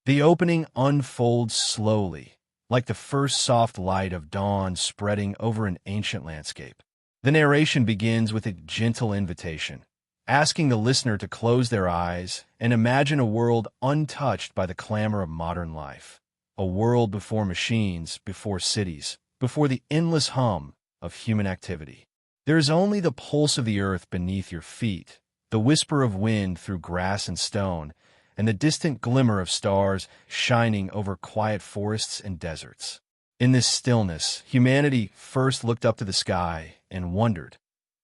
The opening unfolds slowly, like the first soft light of dawn spreading over an ancient landscape. The narration begins with a gentle invitation, asking the listener to close their eyes and imagine a world untouched by the clamor of modern life. A world before machines, before cities, before the endless hum of human activity. There is only the pulse of the earth beneath your feet, the whisper of wind through grass and stone, and the distant glimmer of stars shining over quiet forests and deserts. In this stillness, humanity first looked up to the sky and wondered,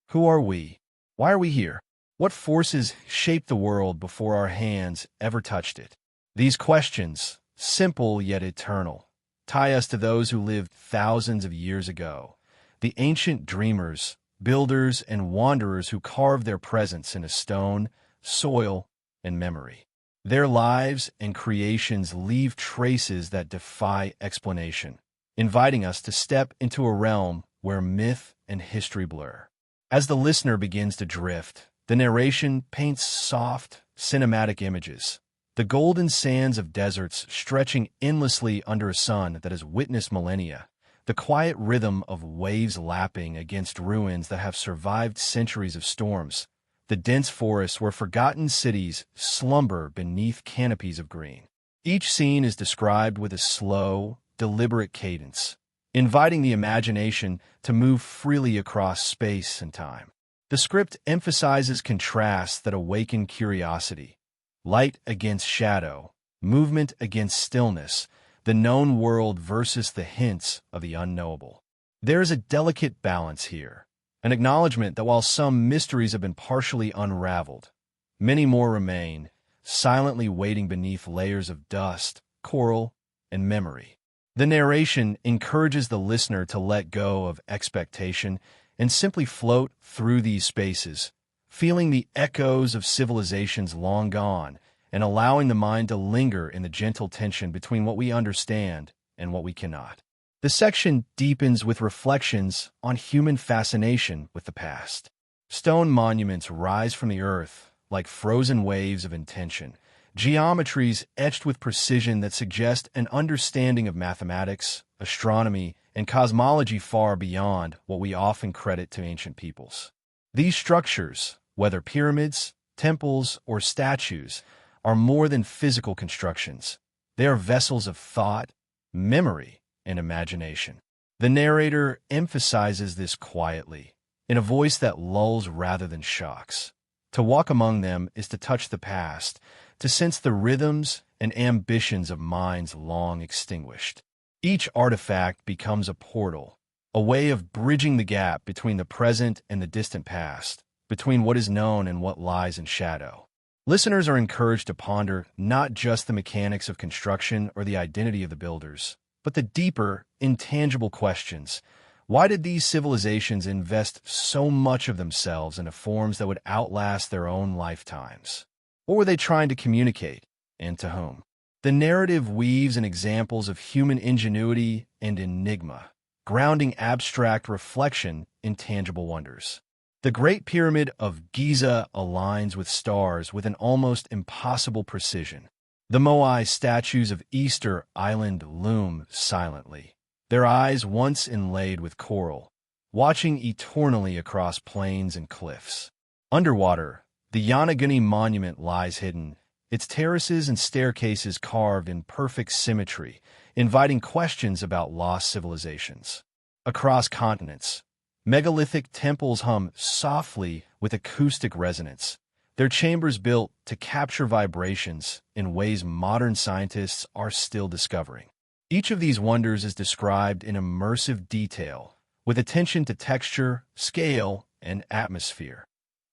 who are we? Why are we here? What forces shaped the world before our hands ever touched it? These questions, simple yet eternal, tie us to those who lived thousands of years ago, the ancient dreamers, builders, and wanderers who carved their presence into stone, soil, and memory. Their lives and creations leave traces that defy explanation, inviting us to step into a realm where myth and history blur. As the listener begins to drift, the narration paints soft, cinematic images, the golden sands of deserts stretching endlessly under a sun that has witnessed millennia, the quiet rhythm of waves lapping against ruins that have survived centuries of storms, the dense forests where forgotten cities slumber beneath canopies of green. Each scene is described with a slow, deliberate cadence, inviting the imagination to move freely across space and time. The script emphasizes contrasts that awaken curiosity, light against shadow, movement against stillness, the known world versus the hints of the unknowable. There is a delicate balance here, an acknowledgement that while some mysteries have been partially unraveled, many more remain, silently waiting beneath layers of dust, coral, and memory. The narration encourages the listener to let go of expectation and simply float through these spaces, feeling the echoes of civilizations long gone and allowing the mind to linger in the gentle tension between what we understand and what we cannot. The section deepens with reflections on human fascination with the past. Stone monuments rise from the earth like frozen waves of intention, geometries etched with precision that suggest an understanding of mathematics, astronomy, and cosmology far beyond what we often credit to ancient peoples. These structures, whether pyramids, temples, or statues, are more than physical constructions. They are vessels of thought, memory, and imagination. The narrator emphasizes this quietly, in a voice that lulls rather than shocks. To walk among them is to touch the past, to sense the rhythms and ambitions of minds long extinguished. Each artifact becomes a portal, a way of bridging the gap between the present and the distant past, between what is known and what lies in shadow. Listeners are encouraged to ponder not just the mechanics of construction or the identity of the builders, but the deeper, intangible questions. Why did these civilizations invest so much of themselves into forms that would outlast their own lifetimes? What were they trying to communicate, and to whom? The narrative weaves in examples of human ingenuity and enigma, grounding abstract reflection in tangible wonders. The Great Pyramid of Giza aligns with stars with an almost impossible precision. The Moai statues of Easter Island loom silently, their eyes once inlaid with coral, watching eternally across plains and cliffs. Underwater, the Yanaguni Monument lies hidden, its terraces and staircases carved in perfect symmetry, inviting questions about lost civilizations. Across continents, megalithic temples hum softly with acoustic resonance, their chambers built to capture vibrations in ways modern scientists are still discovering. Each of these wonders is described in immersive detail, with attention to texture, scale, and atmosphere.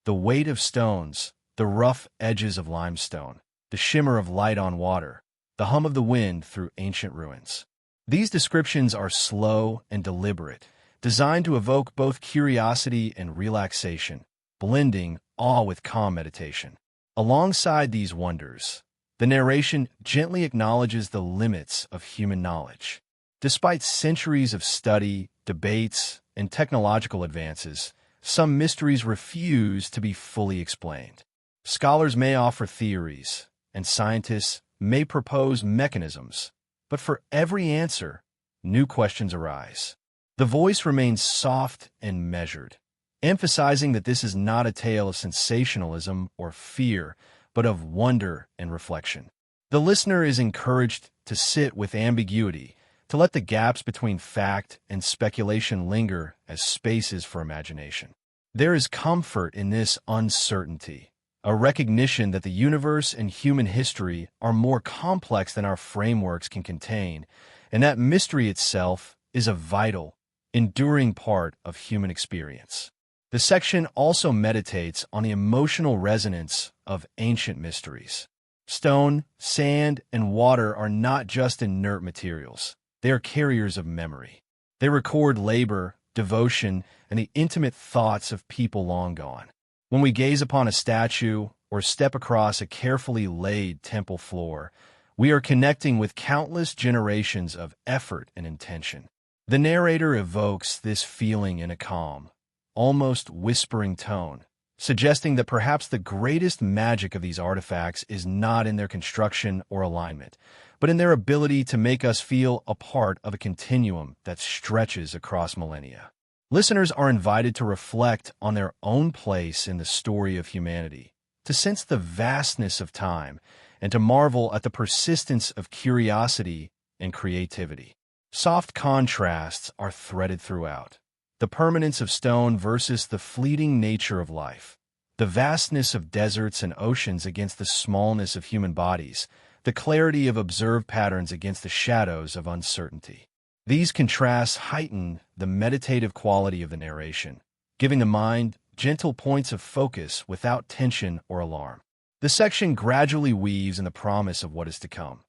The weight of stones, the rough edges of limestone, the shimmer of light on water, the hum of the wind through ancient ruins. These descriptions are slow and deliberate, designed to evoke both curiosity and relaxation, blending awe with calm meditation. Alongside these wonders, the narration gently acknowledges the limits of human knowledge. Despite centuries of study, debates, and technological advances, some mysteries refuse to be fully explained. Scholars may offer theories, and scientists may propose mechanisms, but for every answer, new questions arise. The voice remains soft and measured, emphasizing that this is not a tale of sensationalism or fear, but of wonder and reflection. The listener is encouraged to sit with ambiguity, to let the gaps between fact and speculation linger as spaces for imagination. There is comfort in this uncertainty, a recognition that the universe and human history are more complex than our frameworks can contain, and that mystery itself is a vital, enduring part of human experience. The section also meditates on the emotional resonance of ancient mysteries. Stone, sand, and water are not just inert materials. They are carriers of memory. They record labor, devotion, and the intimate thoughts of people long gone. When we gaze upon a statue or step across a carefully laid temple floor, we are connecting with countless generations of effort and intention. The narrator evokes this feeling in a calm, almost whispering tone, suggesting that perhaps the greatest magic of these artifacts is not in their construction or alignment, but in their ability to make us feel a part of a continuum that stretches across millennia. Listeners are invited to reflect on their own place in the story of humanity, to sense the vastness of time, and to marvel at the persistence of curiosity and creativity. Soft contrasts are threaded throughout. The permanence of stone versus the fleeting nature of life. The vastness of deserts and oceans against the smallness of human bodies. The clarity of observed patterns against the shadows of uncertainty. These contrasts heighten the meditative quality of the narration, giving the mind gentle points of focus without tension or alarm. The section gradually weaves in the promise of what is to come,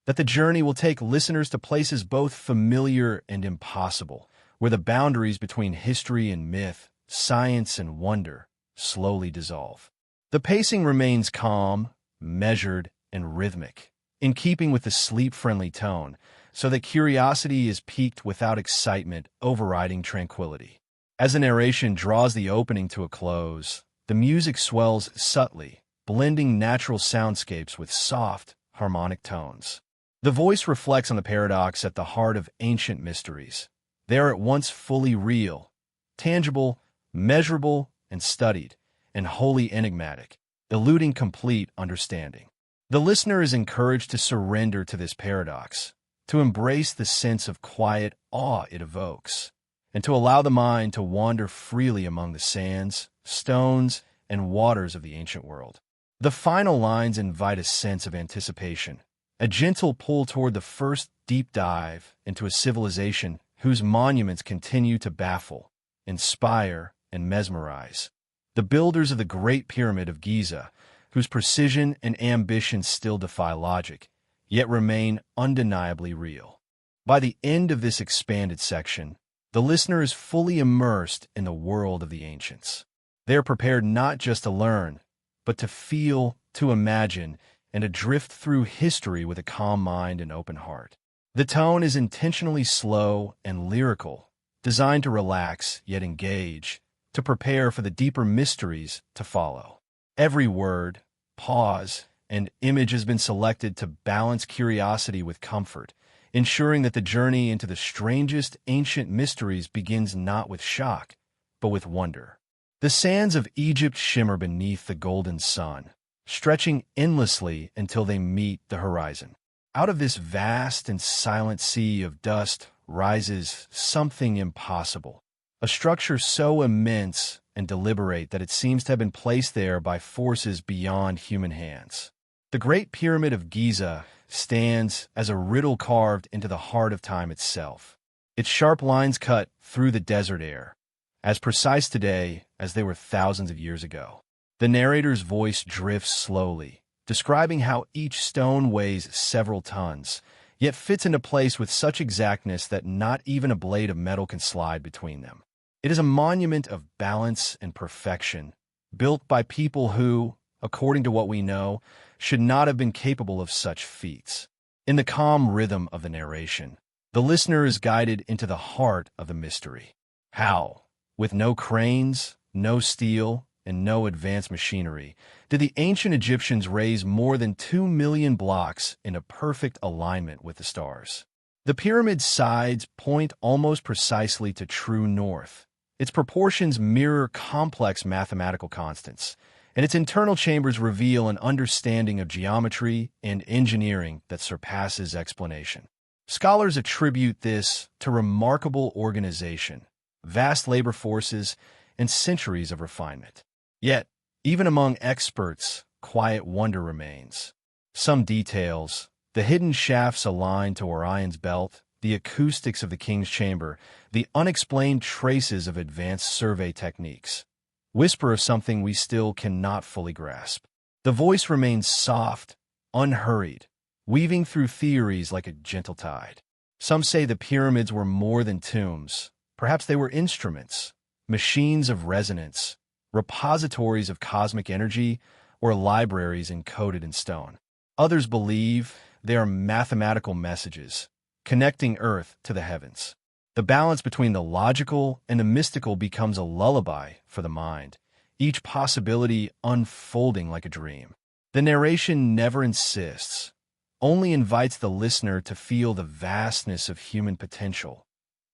that the journey will take listeners to places both familiar and impossible, where the boundaries between history and myth, science and wonder, slowly dissolve. The pacing remains calm, measured, and rhythmic, in keeping with the sleep-friendly tone, so that curiosity is piqued without excitement overriding tranquility. As the narration draws the opening to a close, the music swells subtly, blending natural soundscapes with soft, harmonic tones. The voice reflects on the paradox at the heart of ancient mysteries. They are at once fully real, tangible, measurable, and studied, and wholly enigmatic, eluding complete understanding. The listener is encouraged to surrender to this paradox, to embrace the sense of quiet awe it evokes, and to allow the mind to wander freely among the sands, stones, and waters of the ancient world. The final lines invite a sense of anticipation, a gentle pull toward the first deep dive into a civilization whose monuments continue to baffle, inspire, and mesmerize. The builders of the Great Pyramid of Giza, whose precision and ambition still defy logic, yet remain undeniably real. By the end of this expanded section, the listener is fully immersed in the world of the ancients. They are prepared not just to learn, but to feel, to imagine, and to drift through history with a calm mind and open heart. The tone is intentionally slow and lyrical, designed to relax yet engage, to prepare for the deeper mysteries to follow. Every word, pause, and image has been selected to balance curiosity with comfort, ensuring that the journey into the strangest ancient mysteries begins not with shock, but with wonder. The sands of Egypt shimmer beneath the golden sun, stretching endlessly until they meet the horizon. Out of this vast and silent sea of dust rises something impossible, a structure so immense and deliberate that it seems to have been placed there by forces beyond human hands. The Great Pyramid of Giza stands as a riddle carved into the heart of time itself, its sharp lines cut through the desert air, as precise today as they were thousands of years ago. The narrator's voice drifts slowly, describing how each stone weighs several tons, yet fits into place with such exactness that not even a blade of metal can slide between them. It is a monument of balance and perfection, built by people who, according to what we know, should not have been capable of such feats. In the calm rhythm of the narration, the listener is guided into the heart of the mystery. How, with no cranes, no steel, and no advanced machinery did the ancient Egyptians raise more than 2 million blocks in a perfect alignment with the stars. The pyramid's sides point almost precisely to true north. Its proportions mirror complex mathematical constants, and its internal chambers reveal an understanding of geometry and engineering that surpasses explanation. Scholars attribute this to remarkable organization, vast labor forces, and centuries of refinement. Yet, even among experts, quiet wonder remains. Some details, the hidden shafts aligned to Orion's belt, the acoustics of the king's chamber, the unexplained traces of advanced survey techniques, whisper of something we still cannot fully grasp. The voice remains soft, unhurried, weaving through theories like a gentle tide. Some say the pyramids were more than tombs. Perhaps they were instruments, machines of resonance, repositories of cosmic energy, or libraries encoded in stone. Others believe they are mathematical messages, connecting Earth to the heavens. The balance between the logical and the mystical becomes a lullaby for the mind, each possibility unfolding like a dream. The narration never insists, only invites the listener to feel the vastness of human potential,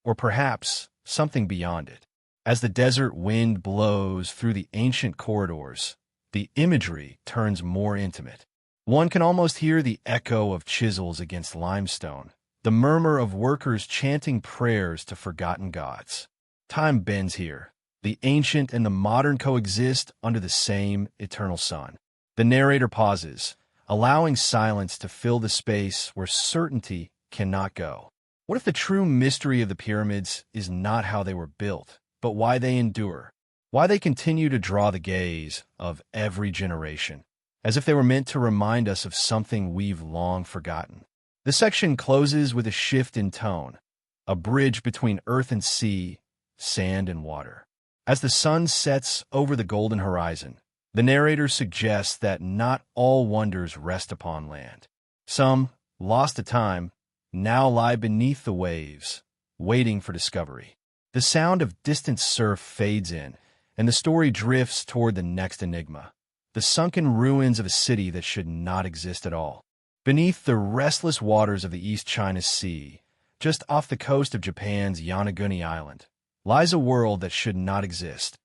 or perhaps something beyond it. As the desert wind blows through the ancient corridors, the imagery turns more intimate. One can almost hear the echo of chisels against limestone, the murmur of workers chanting prayers to forgotten gods. Time bends here. The ancient and the modern coexist under the same eternal sun. The narrator pauses, allowing silence to fill the space where certainty cannot go. What if the true mystery of the pyramids is not how they were built, but why they endure? Why they continue to draw the gaze of every generation, as if they were meant to remind us of something we've long forgotten. The section closes with a shift in tone, a bridge between earth and sea, sand and water. As the sun sets over the golden horizon, the narrator suggests that not all wonders rest upon land. Some, lost to time, now lie beneath the waves, waiting for discovery. The sound of distant surf fades in, and the story drifts toward the next enigma, the sunken ruins of a city that should not exist at all. Beneath the restless waters of the East China Sea, just off the coast of Japan's Yonaguni Island, lies a world that should not exist,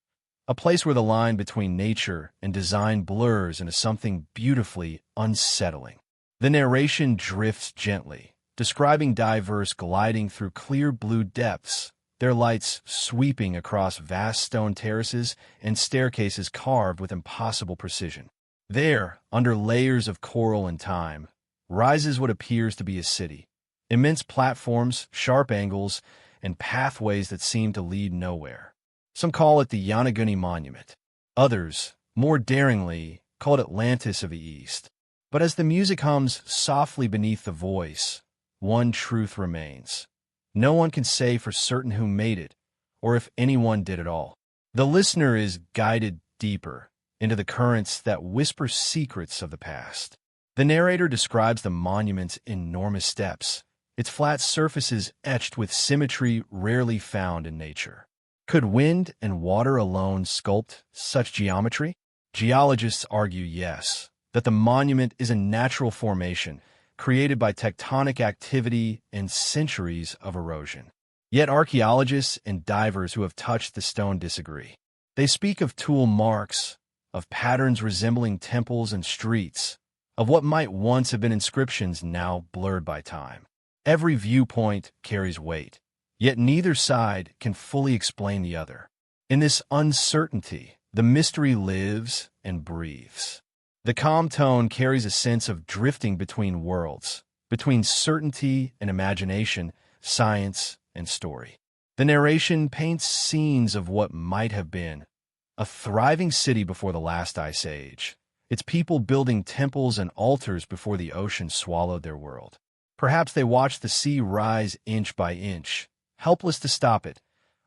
a place where the line between nature and design blurs into something beautifully unsettling. The narration drifts gently, describing divers gliding through clear blue depths, their lights sweeping across vast stone terraces and staircases carved with impossible precision. There, under layers of coral and time, rises what appears to be a city. Immense platforms, sharp angles, and pathways that seem to lead nowhere. Some call it the Yonaguni Monument. Others, more daringly, call it Atlantis of the East. But as the music hums softly beneath the voice, one truth remains. No one can say for certain who made it, or if anyone did at all. The listener is guided deeper into the currents that whisper secrets of the past. The narrator describes the monument's enormous steps, its flat surfaces etched with symmetry rarely found in nature. Could wind and water alone sculpt such geometry? Geologists argue yes, that the monument is a natural formation created by tectonic activity and centuries of erosion. Yet archaeologists and divers who have touched the stone disagree. They speak of tool marks, of patterns resembling temples and streets, of what might once have been inscriptions now blurred by time. Every viewpoint carries weight, yet neither side can fully explain the other. In this uncertainty, the mystery lives and breathes. The calm tone carries a sense of drifting between worlds, between certainty and imagination, science and story. The narration paints scenes of what might have been a thriving city before the last ice age, its people building temples and altars before the ocean swallowed their world. Perhaps they watched the sea rise inch by inch, helpless to stop it,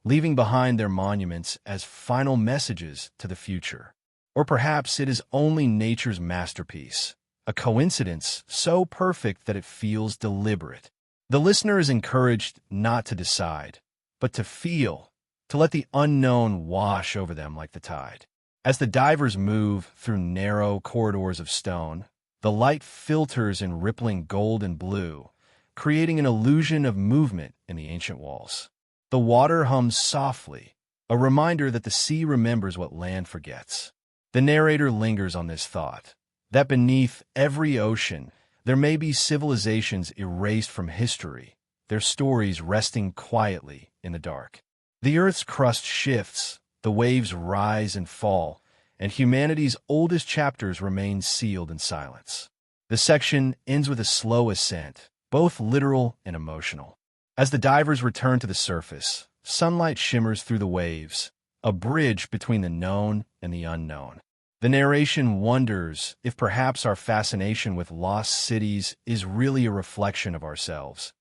leaving behind their monuments as final messages to the future. Or perhaps it is only nature's masterpiece, a coincidence so perfect that it feels deliberate. The listener is encouraged not to decide, but to feel, to let the unknown wash over them like the tide. As the divers move through narrow corridors of stone, the light filters in rippling gold and blue, creating an illusion of movement in the ancient walls. The water hums softly, a reminder that the sea remembers what land forgets. The narrator lingers on this thought, that beneath every ocean, there may be civilizations erased from history, their stories resting quietly in the dark. The Earth's crust shifts, the waves rise and fall, and humanity's oldest chapters remain sealed in silence. The section ends with a slow ascent, both literal and emotional. As the divers return to the surface, sunlight shimmers through the waves, a bridge between the known and the unknown. The narration wonders if perhaps our fascination with lost cities is really a reflection of ourselves,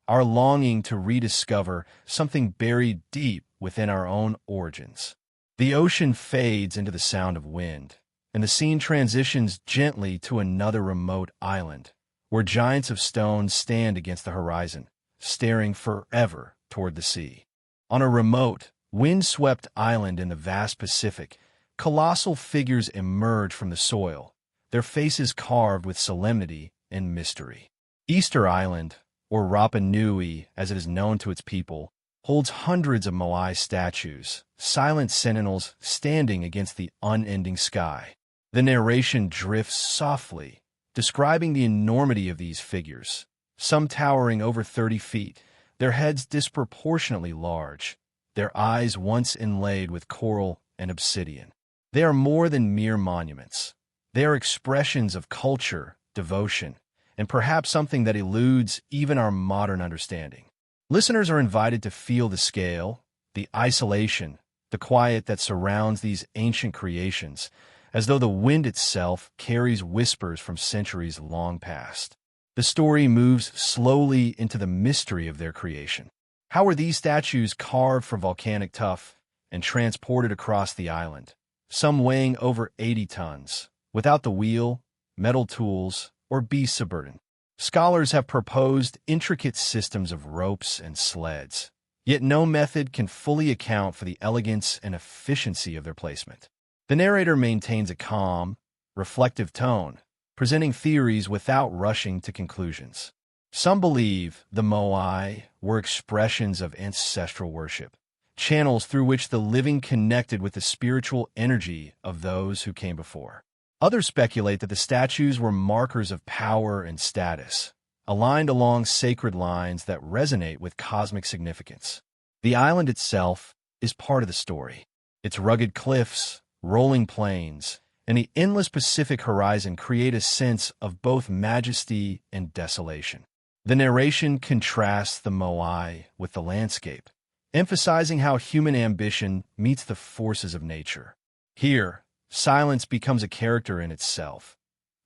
our longing to rediscover something buried deep within our own origins. The ocean fades into the sound of wind, and the scene transitions gently to another remote island, where giants of stone stand against the horizon, staring forever toward the sea. On a remote, wind-swept island in the vast Pacific, colossal figures emerge from the soil, their faces carved with solemnity and mystery. Easter Island, or Rapa Nui as it is known to its people, holds hundreds of Moai statues, silent sentinels standing against the unending sky. The narration drifts softly, describing the enormity of these figures, some towering over 30 feet, their heads disproportionately large, their eyes once inlaid with coral and obsidian. They are more than mere monuments. They are expressions of culture, devotion, and perhaps something that eludes even our modern understanding. Listeners are invited to feel the scale, the isolation, the quiet that surrounds these ancient creations, as though the wind itself carries whispers from centuries long past. The story moves slowly into the mystery of their creation. How were these statues carved from volcanic tuff and transported across the island, some weighing over 80 tons, without the wheel, metal tools, or beasts of burden? Scholars have proposed intricate systems of ropes and sleds, yet no method can fully account for the elegance and efficiency of their placement. The narrator maintains a calm, reflective tone, presenting theories without rushing to conclusions. Some believe the Moai were expressions of ancestral worship, channels through which the living connected with the spiritual energy of those who came before. Others speculate that the statues were markers of power and status, aligned along sacred lines that resonate with cosmic significance. The island itself is part of the story. Its rugged cliffs, rolling plains, and the endless Pacific horizon create a sense of both majesty and desolation. The narration contrasts the Moai with the landscape, emphasizing how human ambition meets the forces of nature. Here, silence becomes a character in itself.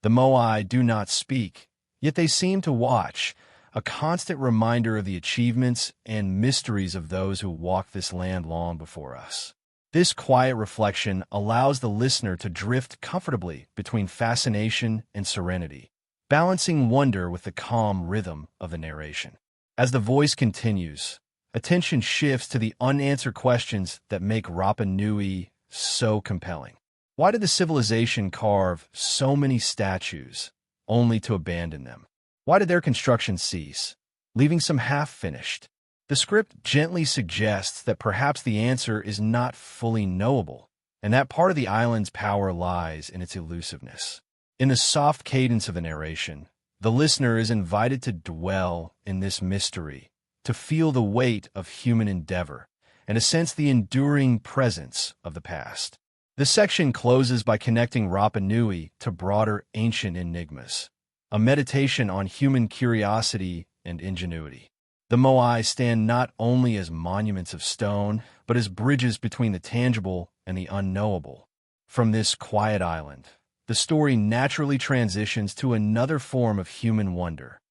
The Moai do not speak, yet they seem to watch, a constant reminder of the achievements and mysteries of those who walked this land long before us. This quiet reflection allows the listener to drift comfortably between fascination and serenity, balancing wonder with the calm rhythm of the narration. As the voice continues, attention shifts to the unanswered questions that make Rapa Nui so compelling. Why did the civilization carve so many statues, only to abandon them? Why did their construction cease, leaving some half-finished? The script gently suggests that perhaps the answer is not fully knowable, and that part of the island's power lies in its elusiveness. In the soft cadence of the narration, the listener is invited to dwell in this mystery, to feel the weight of human endeavor, and to sense the enduring presence of the past. The section closes by connecting Rapa Nui to broader ancient enigmas, a meditation on human curiosity and ingenuity. The Moai stand not only as monuments of stone, but as bridges between the tangible and the unknowable. From this quiet island, the story naturally transitions to another form of human wonder,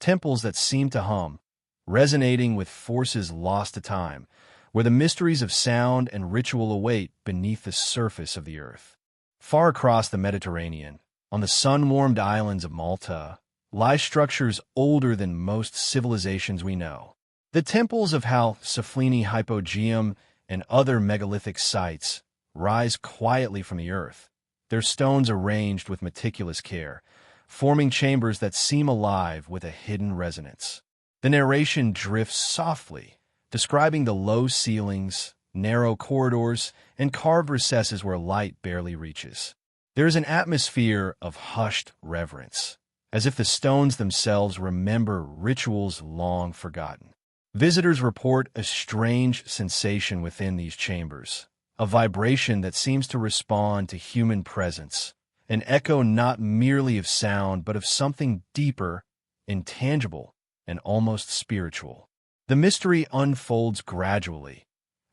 temples that seem to hum, resonating with forces lost to time, where the mysteries of sound and ritual await beneath the surface of the earth. Far across the Mediterranean, on the sun-warmed islands of Malta, lie structures older than most civilizations we know. The temples of Hal Saflieni Hypogeum and other megalithic sites, rise quietly from the earth, their stones arranged with meticulous care, forming chambers that seem alive with a hidden resonance. The narration drifts softly, describing the low ceilings, narrow corridors, and carved recesses where light barely reaches. There is an atmosphere of hushed reverence, as if the stones themselves remember rituals long forgotten. Visitors report a strange sensation within these chambers, a vibration that seems to respond to human presence, an echo not merely of sound but of something deeper, intangible, and almost spiritual. The mystery unfolds gradually,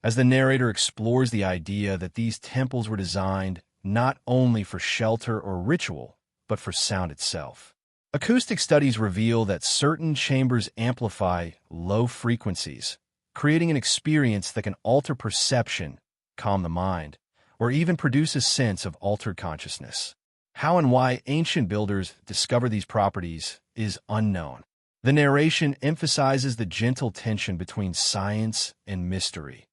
as the narrator explores the idea that these temples were designed not only for shelter or ritual, but for sound itself. Acoustic studies reveal that certain chambers amplify low frequencies, creating an experience that can alter perception, calm the mind, or even produce a sense of altered consciousness. How and why ancient builders discovered these properties is unknown. The narration emphasizes the gentle tension between science and mystery.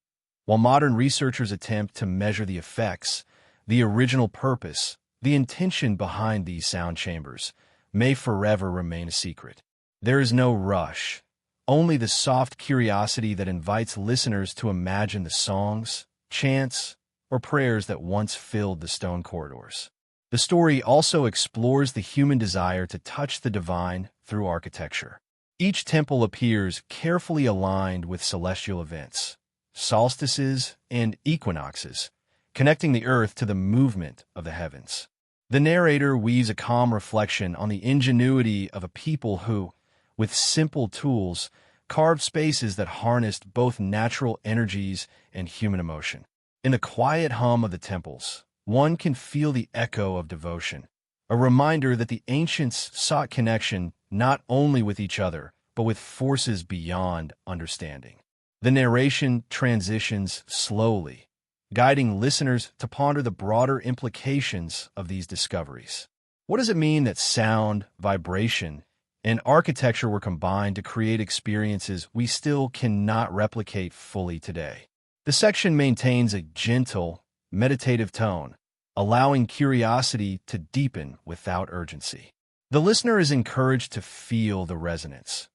While modern researchers attempt to measure the effects, the original purpose, the intention behind these sound chambers, may forever remain a secret. There is no rush, only the soft curiosity that invites listeners to imagine the songs, chants, or prayers that once filled the stone corridors. The story also explores the human desire to touch the divine through architecture. Each temple appears carefully aligned with celestial events, solstices, and equinoxes, connecting the earth to the movement of the heavens. The narrator weaves a calm reflection on the ingenuity of a people who, with simple tools, carved spaces that harnessed both natural energies and human emotion. In the quiet hum of the temples, one can feel the echo of devotion, a reminder that the ancients sought connection not only with each other, but with forces beyond understanding. The narration transitions slowly, guiding listeners to ponder the broader implications of these discoveries. What does it mean that sound, vibration, and architecture were combined to create experiences we still cannot replicate fully today? The section maintains a gentle, meditative tone, allowing curiosity to deepen without urgency. The listener is encouraged to feel the resonance,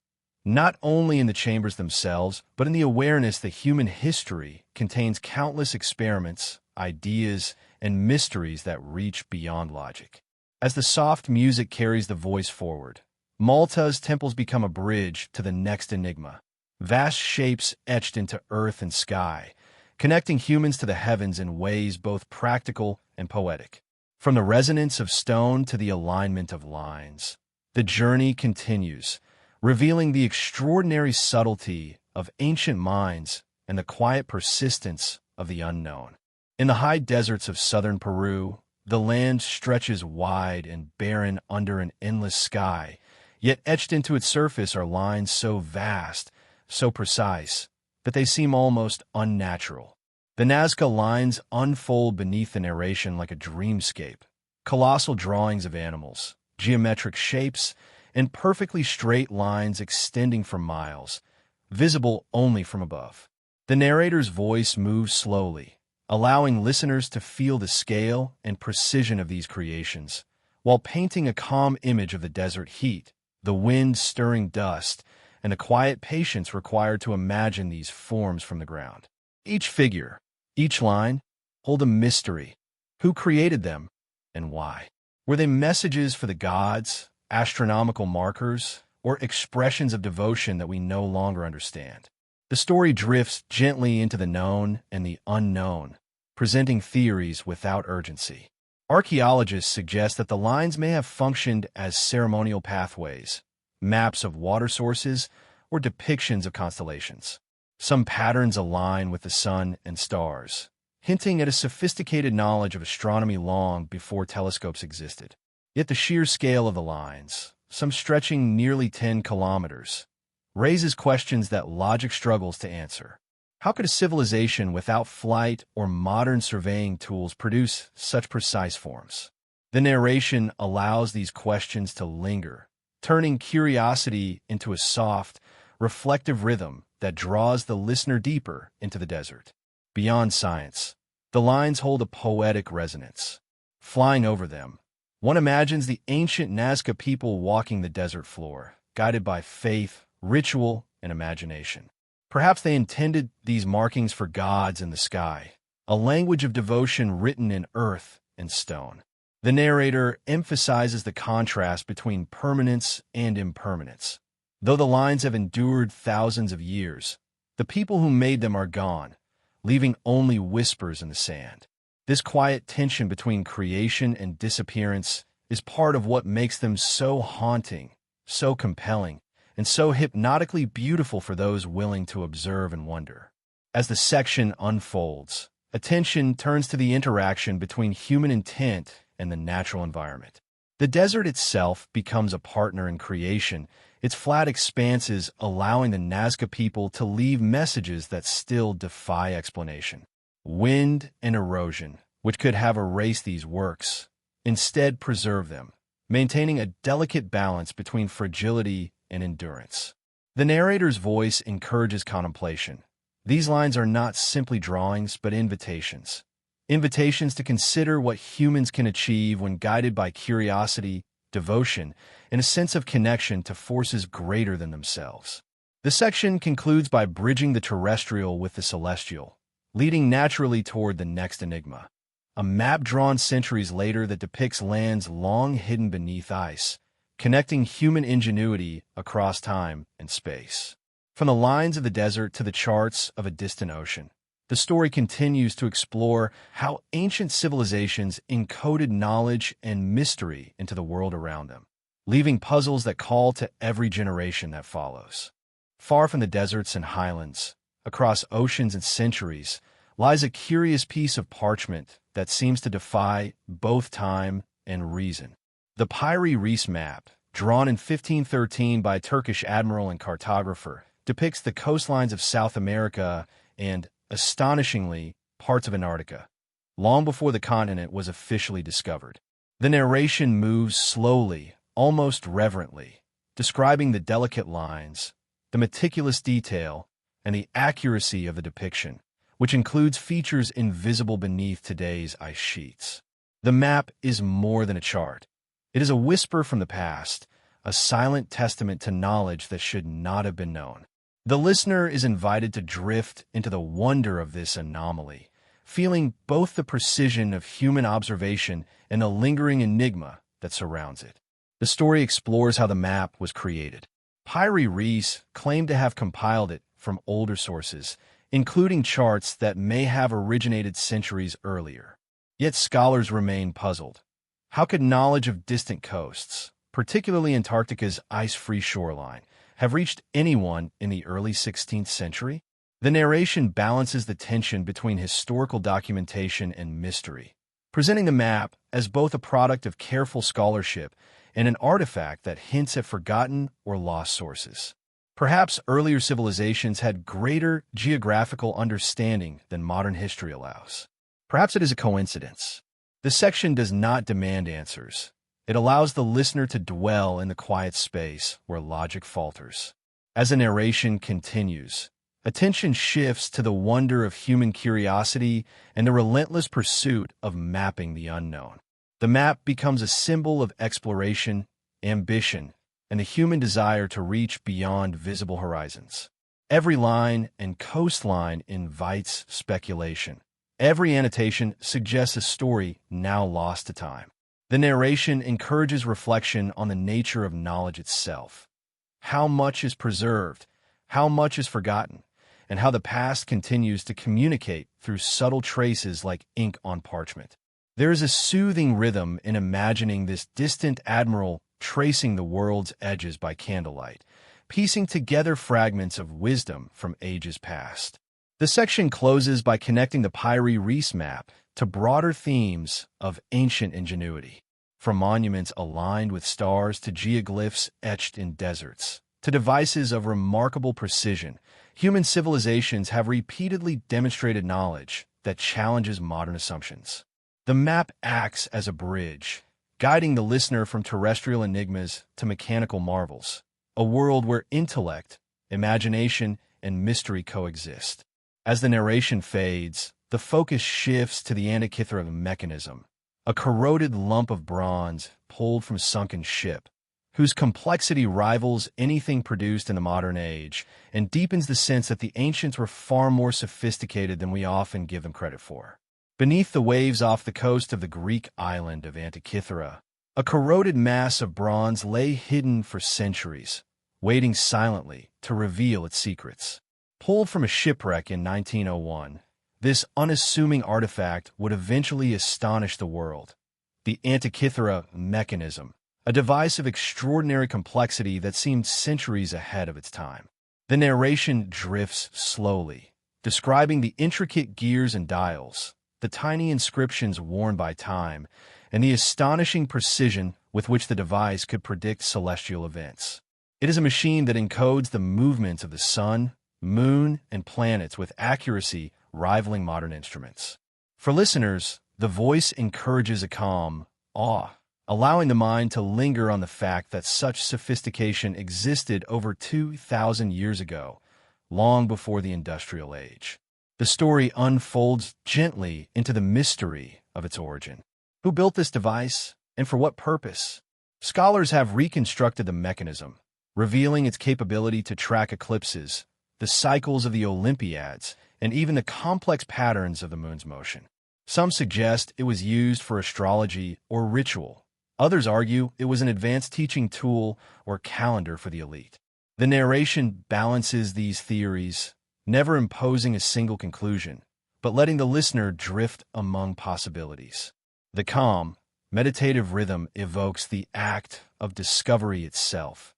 not only in the chambers themselves, but in the awareness that human history contains countless experiments, ideas, and mysteries that reach beyond logic. As the soft music carries the voice forward, Malta's temples become a bridge to the next enigma, vast shapes etched into earth and sky, connecting humans to the heavens in ways both practical and poetic. From the resonance of stone to the alignment of lines, the journey continues, revealing the extraordinary subtlety of ancient minds and the quiet persistence of the unknown. In the high deserts of southern Peru, the land stretches wide and barren under an endless sky, yet etched into its surface are lines so vast, so precise, that they seem almost unnatural. The Nazca lines unfold beneath the narration like a dreamscape, colossal drawings of animals, geometric shapes, and perfectly straight lines extending for miles, visible only from above. The narrator's voice moves slowly, allowing listeners to feel the scale and precision of these creations, while painting a calm image of the desert heat, the wind stirring dust, and the quiet patience required to imagine these forms from the ground. Each figure, each line, hold a mystery. Who created them, and why? Were they messages for the gods, astronomical markers, or expressions of devotion that we no longer understand? The story drifts gently into the known and the unknown, presenting theories without urgency. Archaeologists suggest that the lines may have functioned as ceremonial pathways, maps of water sources, or depictions of constellations. Some patterns align with the sun and stars, hinting at a sophisticated knowledge of astronomy long before telescopes existed. Yet the sheer scale of the lines, some stretching nearly 10 kilometers, raises questions that logic struggles to answer. How could a civilization without flight or modern surveying tools produce such precise forms? The narration allows these questions to linger, turning curiosity into a soft, reflective rhythm that draws the listener deeper into the desert. Beyond science, The lines hold a poetic resonance. Flying over them, one imagines the ancient Nazca people walking the desert floor, guided by faith, ritual, and imagination. Perhaps they intended these markings for gods in the sky, a language of devotion written in earth and stone. The narrator emphasizes the contrast between permanence and impermanence. Though the lines have endured thousands of years, the people who made them are gone, leaving only whispers in the sand. This quiet tension between creation and disappearance is part of what makes them so haunting, so compelling, and so hypnotically beautiful for those willing to observe and wonder. As the section unfolds, attention turns to the interaction between human intent and the natural environment. The desert itself becomes a partner in creation, its flat expanses allowing the Nazca people to leave messages that still defy explanation. Wind and erosion, which could have erased these works, instead preserve them, maintaining a delicate balance between fragility and endurance. The narrator's voice encourages contemplation. These lines are not simply drawings, but invitations. Invitations to consider what humans can achieve when guided by curiosity, devotion, and a sense of connection to forces greater than themselves. The section concludes by bridging the terrestrial with the celestial, leading naturally toward the next enigma. A map drawn centuries later that depicts lands long hidden beneath ice, connecting human ingenuity across time and space. From the lines of the desert to the charts of a distant ocean, the story continues to explore how ancient civilizations encoded knowledge and mystery into the world around them, leaving puzzles that call to every generation that follows. Far from the deserts and highlands, across oceans and centuries, lies a curious piece of parchment that seems to defy both time and reason. The Piri Reis map, drawn in 1513 by a Turkish admiral and cartographer, depicts the coastlines of South America and, astonishingly, parts of Antarctica, long before the continent was officially discovered. The narration moves slowly, almost reverently, describing the delicate lines, the meticulous detail, and the accuracy of the depiction, which includes features invisible beneath today's ice sheets. The map is more than a chart. It is a whisper from the past, a silent testament to knowledge that should not have been known. The listener is invited to drift into the wonder of this anomaly, feeling both the precision of human observation and the lingering enigma that surrounds it. The story explores how the map was created. Piri Reis claimed to have compiled it from older sources, including charts that may have originated centuries earlier. Yet scholars remain puzzled. How could knowledge of distant coasts, particularly Antarctica's ice-free shoreline, have reached anyone in the early 16th century? The narration balances the tension between historical documentation and mystery, presenting the map as both a product of careful scholarship and an artifact that hints at forgotten or lost sources. Perhaps earlier civilizations had greater geographical understanding than modern history allows. Perhaps it is a coincidence. The section does not demand answers. It allows the listener to dwell in the quiet space where logic falters. As the narration continues, attention shifts to the wonder of human curiosity and the relentless pursuit of mapping the unknown. The map becomes a symbol of exploration, ambition, and the human desire to reach beyond visible horizons. Every line and coastline invites speculation. Every annotation suggests a story now lost to time. The narration encourages reflection on the nature of knowledge itself. How much is preserved, how much is forgotten, and how the past continues to communicate through subtle traces like ink on parchment. There is a soothing rhythm in imagining this distant admiral tracing the world's edges by candlelight, piecing together fragments of wisdom from ages past. The section closes by connecting the Piri Reis map to broader themes of ancient ingenuity, from monuments aligned with stars to geoglyphs etched in deserts, to devices of remarkable precision. Human civilizations have repeatedly demonstrated knowledge that challenges modern assumptions. The map acts as a bridge, guiding the listener from terrestrial enigmas to mechanical marvels, a world where intellect, imagination, and mystery coexist. As the narration fades, the focus shifts to the Antikythera mechanism, a corroded lump of bronze pulled from a sunken ship, whose complexity rivals anything produced in the modern age and deepens the sense that the ancients were far more sophisticated than we often give them credit for. Beneath the waves off the coast of the Greek island of Antikythera, a corroded mass of bronze lay hidden for centuries, waiting silently to reveal its secrets. Pulled from a shipwreck in 1901, this unassuming artifact would eventually astonish the world. The Antikythera mechanism, a device of extraordinary complexity that seemed centuries ahead of its time. The narration drifts slowly, describing the intricate gears and dials, the tiny inscriptions worn by time, and the astonishing precision with which the device could predict celestial events. It is a machine that encodes the movements of the sun, moon, and planets with accuracy rivaling modern instruments. For listeners, the voice encourages a calm awe, allowing the mind to linger on the fact that such sophistication existed over 2,000 years ago, long before the industrial age. The story unfolds gently into the mystery of its origin. Who built this device, and for what purpose? Scholars have reconstructed the mechanism, revealing its capability to track eclipses, the cycles of the Olympiads, and even the complex patterns of the moon's motion. Some suggest it was used for astrology or ritual. Others argue it was an advanced teaching tool or calendar for the elite. The narration balances these theories, never imposing a single conclusion, but letting the listener drift among possibilities. The calm, meditative rhythm evokes the act of discovery itself,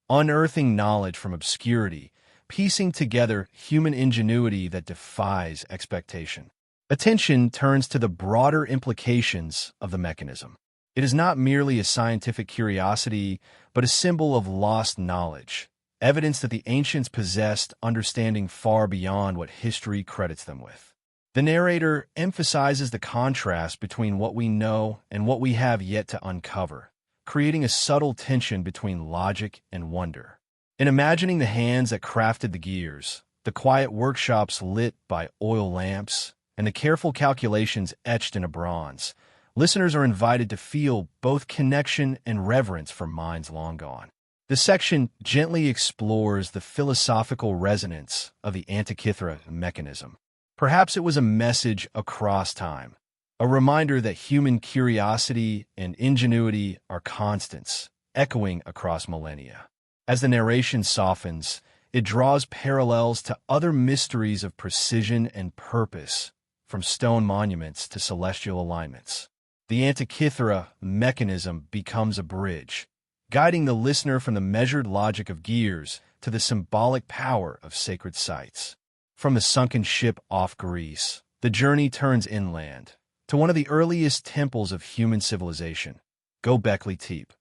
unearthing knowledge from obscurity, piecing together human ingenuity that defies expectation. Attention turns to the broader implications of the mechanism. It is not merely a scientific curiosity, but a symbol of lost knowledge, evidence that the ancients possessed understanding far beyond what history credits them with. The narrator emphasizes the contrast between what we know and what we have yet to uncover, creating a subtle tension between logic and wonder. In imagining the hands that crafted the gears, the quiet workshops lit by oil lamps, and the careful calculations etched into bronze, listeners are invited to feel both connection and reverence for minds long gone. The section gently explores the philosophical resonance of the Antikythera mechanism. Perhaps it was a message across time, a reminder that human curiosity and ingenuity are constants, echoing across millennia. As the narration softens, it draws parallels to other mysteries of precision and purpose, from stone monuments to celestial alignments. The Antikythera mechanism becomes a bridge, guiding the listener from the measured logic of gears to the symbolic power of sacred sites. From the sunken ship off Greece, the journey turns inland, to one of the earliest temples of human civilization, Göbekli Tepe,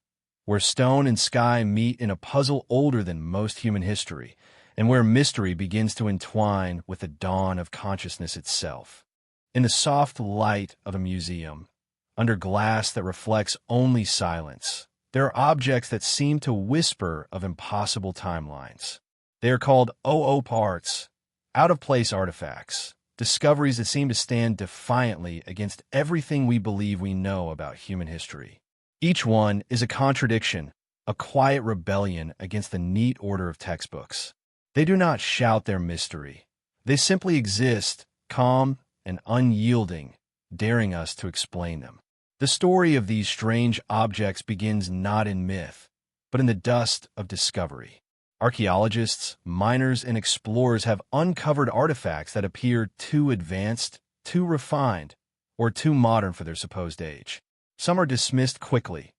where stone and sky meet in a puzzle older than most human history, and where mystery begins to entwine with the dawn of consciousness itself. In the soft light of a museum, under glass that reflects only silence, there are objects that seem to whisper of impossible timelines. They are called OO parts, out-of-place artifacts, discoveries that seem to stand defiantly against everything we believe we know about human history. Each one is a contradiction, a quiet rebellion against the neat order of textbooks. They do not shout their mystery. They simply exist, calm and unyielding, daring us to explain them. The story of these strange objects begins not in myth, but in the dust of discovery. Archaeologists, miners, and explorers have uncovered artifacts that appear too advanced, too refined, or too modern for their supposed age. Some are dismissed quickly,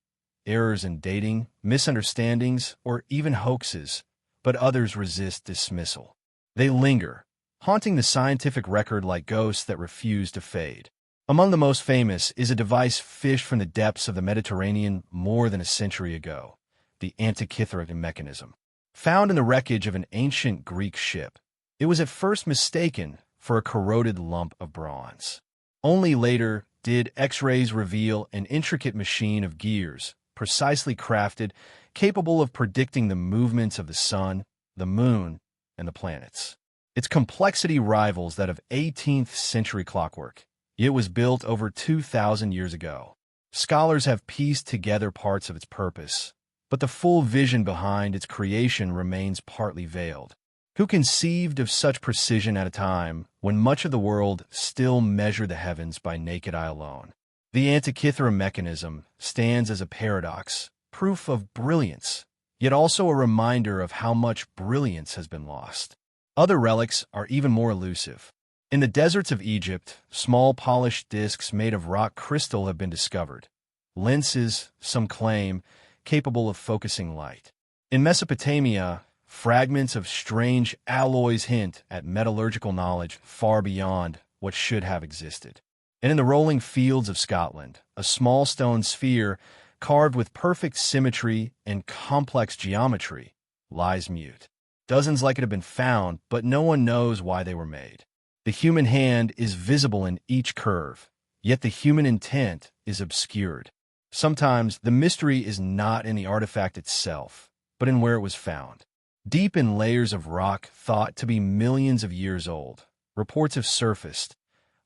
errors in dating, misunderstandings, or even hoaxes, but others resist dismissal. They linger, haunting the scientific record like ghosts that refuse to fade. Among the most famous is a device fished from the depths of the Mediterranean more than a century ago, the Antikythera mechanism. Found in the wreckage of an ancient Greek ship, it was at first mistaken for a corroded lump of bronze. Only later did X-rays reveal an intricate machine of gears, precisely crafted, capable of predicting the movements of the sun, the moon, and the planets. Its complexity rivals that of 18th century clockwork. It was built over 2,000 years ago. Scholars have pieced together parts of its purpose, but the full vision behind its creation remains partly veiled. Who conceived of such precision at a time when much of the world still measured the heavens by naked eye alone? The Antikythera mechanism stands as a paradox, proof of brilliance, yet also a reminder of how much brilliance has been lost. Other relics are even more elusive. In the deserts of Egypt, small polished discs made of rock crystal have been discovered. Lenses, some claim, capable of focusing light. In Mesopotamia, fragments of strange alloys hint at metallurgical knowledge far beyond what should have existed. And in the rolling fields of Scotland, a small stone sphere, carved with perfect symmetry and complex geometry, lies mute. Dozens like it have been found, but no one knows why they were made. The human hand is visible in each curve, yet the human intent is obscured. Sometimes the mystery is not in the artifact itself, but in where it was found. Deep in layers of rock thought to be millions of years old, reports have surfaced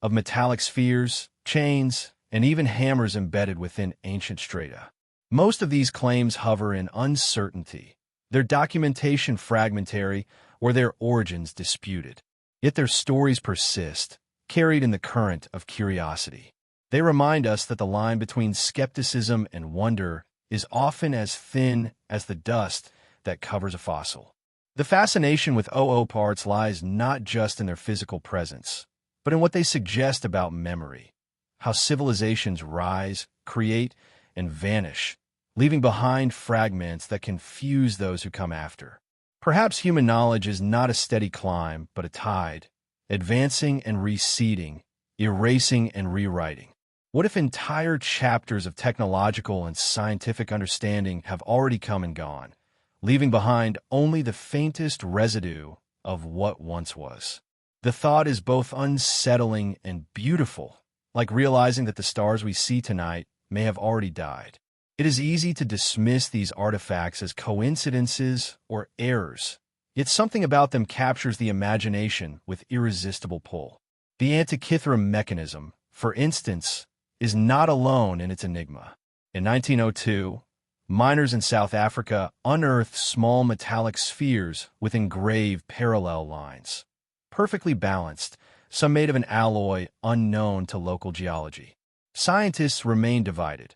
of metallic spheres, chains, and even hammers embedded within ancient strata. Most of these claims hover in uncertainty, their documentation fragmentary or their origins disputed. Yet their stories persist, carried in the current of curiosity. They remind us that the line between skepticism and wonder is often as thin as the dust that covers a fossil. The fascination with OO parts lies not just in their physical presence, but in what they suggest about memory, how civilizations rise, create, and vanish, leaving behind fragments that confuse those who come after. Perhaps human knowledge is not a steady climb, but a tide, advancing and receding, erasing and rewriting. What if entire chapters of technological and scientific understanding have already come and gone, leaving behind only the faintest residue of what once was? The thought is both unsettling and beautiful, like realizing that the stars we see tonight may have already died. It is easy to dismiss these artifacts as coincidences or errors, yet something about them captures the imagination with irresistible pull. The Antikythera mechanism, for instance, is not alone in its enigma. In 1902, miners in South Africa unearthed small metallic spheres with engraved parallel lines, perfectly balanced, some made of an alloy unknown to local geology. Scientists remain divided.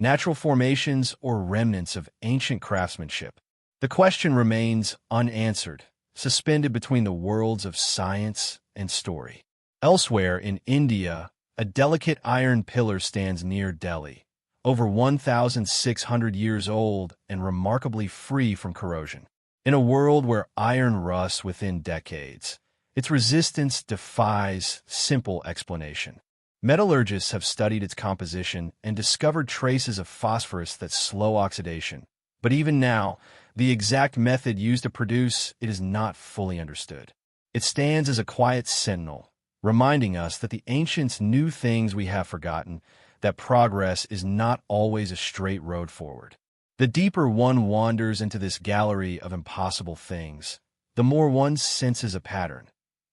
Natural formations or remnants of ancient craftsmanship. The question remains unanswered, suspended between the worlds of science and story. Elsewhere in India, a delicate iron pillar stands near Delhi, over 1,600 years old and remarkably free from corrosion. In a world where iron rusts within decades, its resistance defies simple explanation. Metallurgists have studied its composition and discovered traces of phosphorus that slow oxidation. But even now, the exact method used to produce it is not fully understood. It stands as a quiet sentinel, reminding us that the ancients knew things we have forgotten, that progress is not always a straight road forward. The deeper one wanders into this gallery of impossible things, the more one senses a pattern,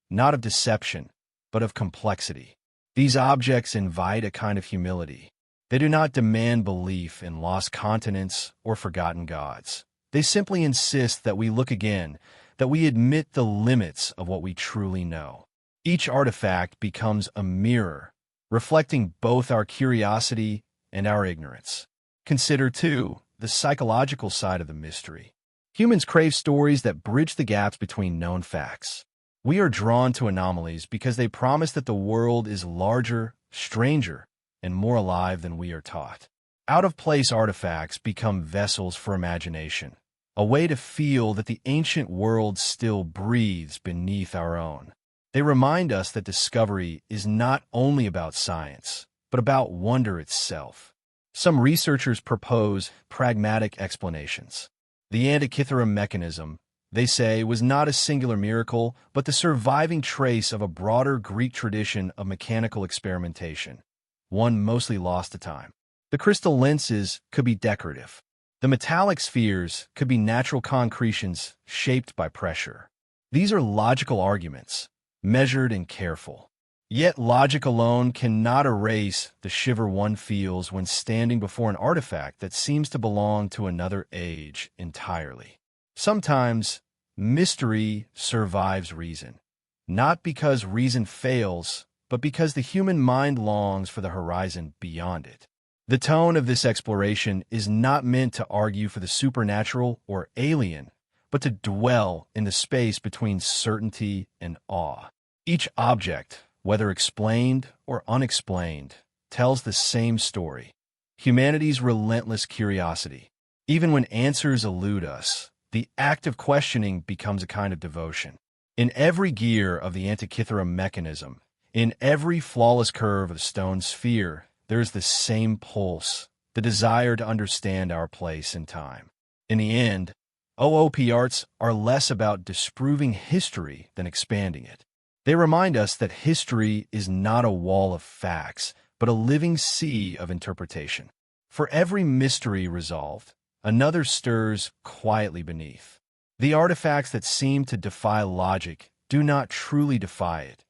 not of deception, but of complexity. These objects invite a kind of humility. They do not demand belief in lost continents or forgotten gods. They simply insist that we look again, that we admit the limits of what we truly know. Each artifact becomes a mirror, reflecting both our curiosity and our ignorance. Consider, too, the psychological side of the mystery. Humans crave stories that bridge the gaps between known facts. We are drawn to anomalies because they promise that the world is larger, stranger, and more alive than we are taught. Out-of-place artifacts become vessels for imagination, a way to feel that the ancient world still breathes beneath our own. They remind us that discovery is not only about science, but about wonder itself. Some researchers propose pragmatic explanations. The Antikythera mechanism, they say, was not a singular miracle, but the surviving trace of a broader Greek tradition of mechanical experimentation, one mostly lost to time. The crystal lenses could be decorative. The metallic spheres could be natural concretions shaped by pressure. These are logical arguments, measured and careful. Yet logic alone cannot erase the shiver one feels when standing before an artifact that seems to belong to another age entirely. Sometimes, mystery survives reason, not because reason fails, but because the human mind longs for the horizon beyond it. The tone of this exploration is not meant to argue for the supernatural or alien, but to dwell in the space between certainty and awe. Each object, whether explained or unexplained, tells the same story: humanity's relentless curiosity. Even when answers elude us, the act of questioning becomes a kind of devotion. In every gear of the Antikythera mechanism, in every flawless curve of the stone sphere, there is the same pulse, the desire to understand our place in time. In the end, OOP arts are less about disproving history than expanding it. They remind us that history is not a wall of facts, but a living sea of interpretation. For every mystery resolved, another stirs quietly beneath. The artifacts that seem to defy logic do not truly defy it.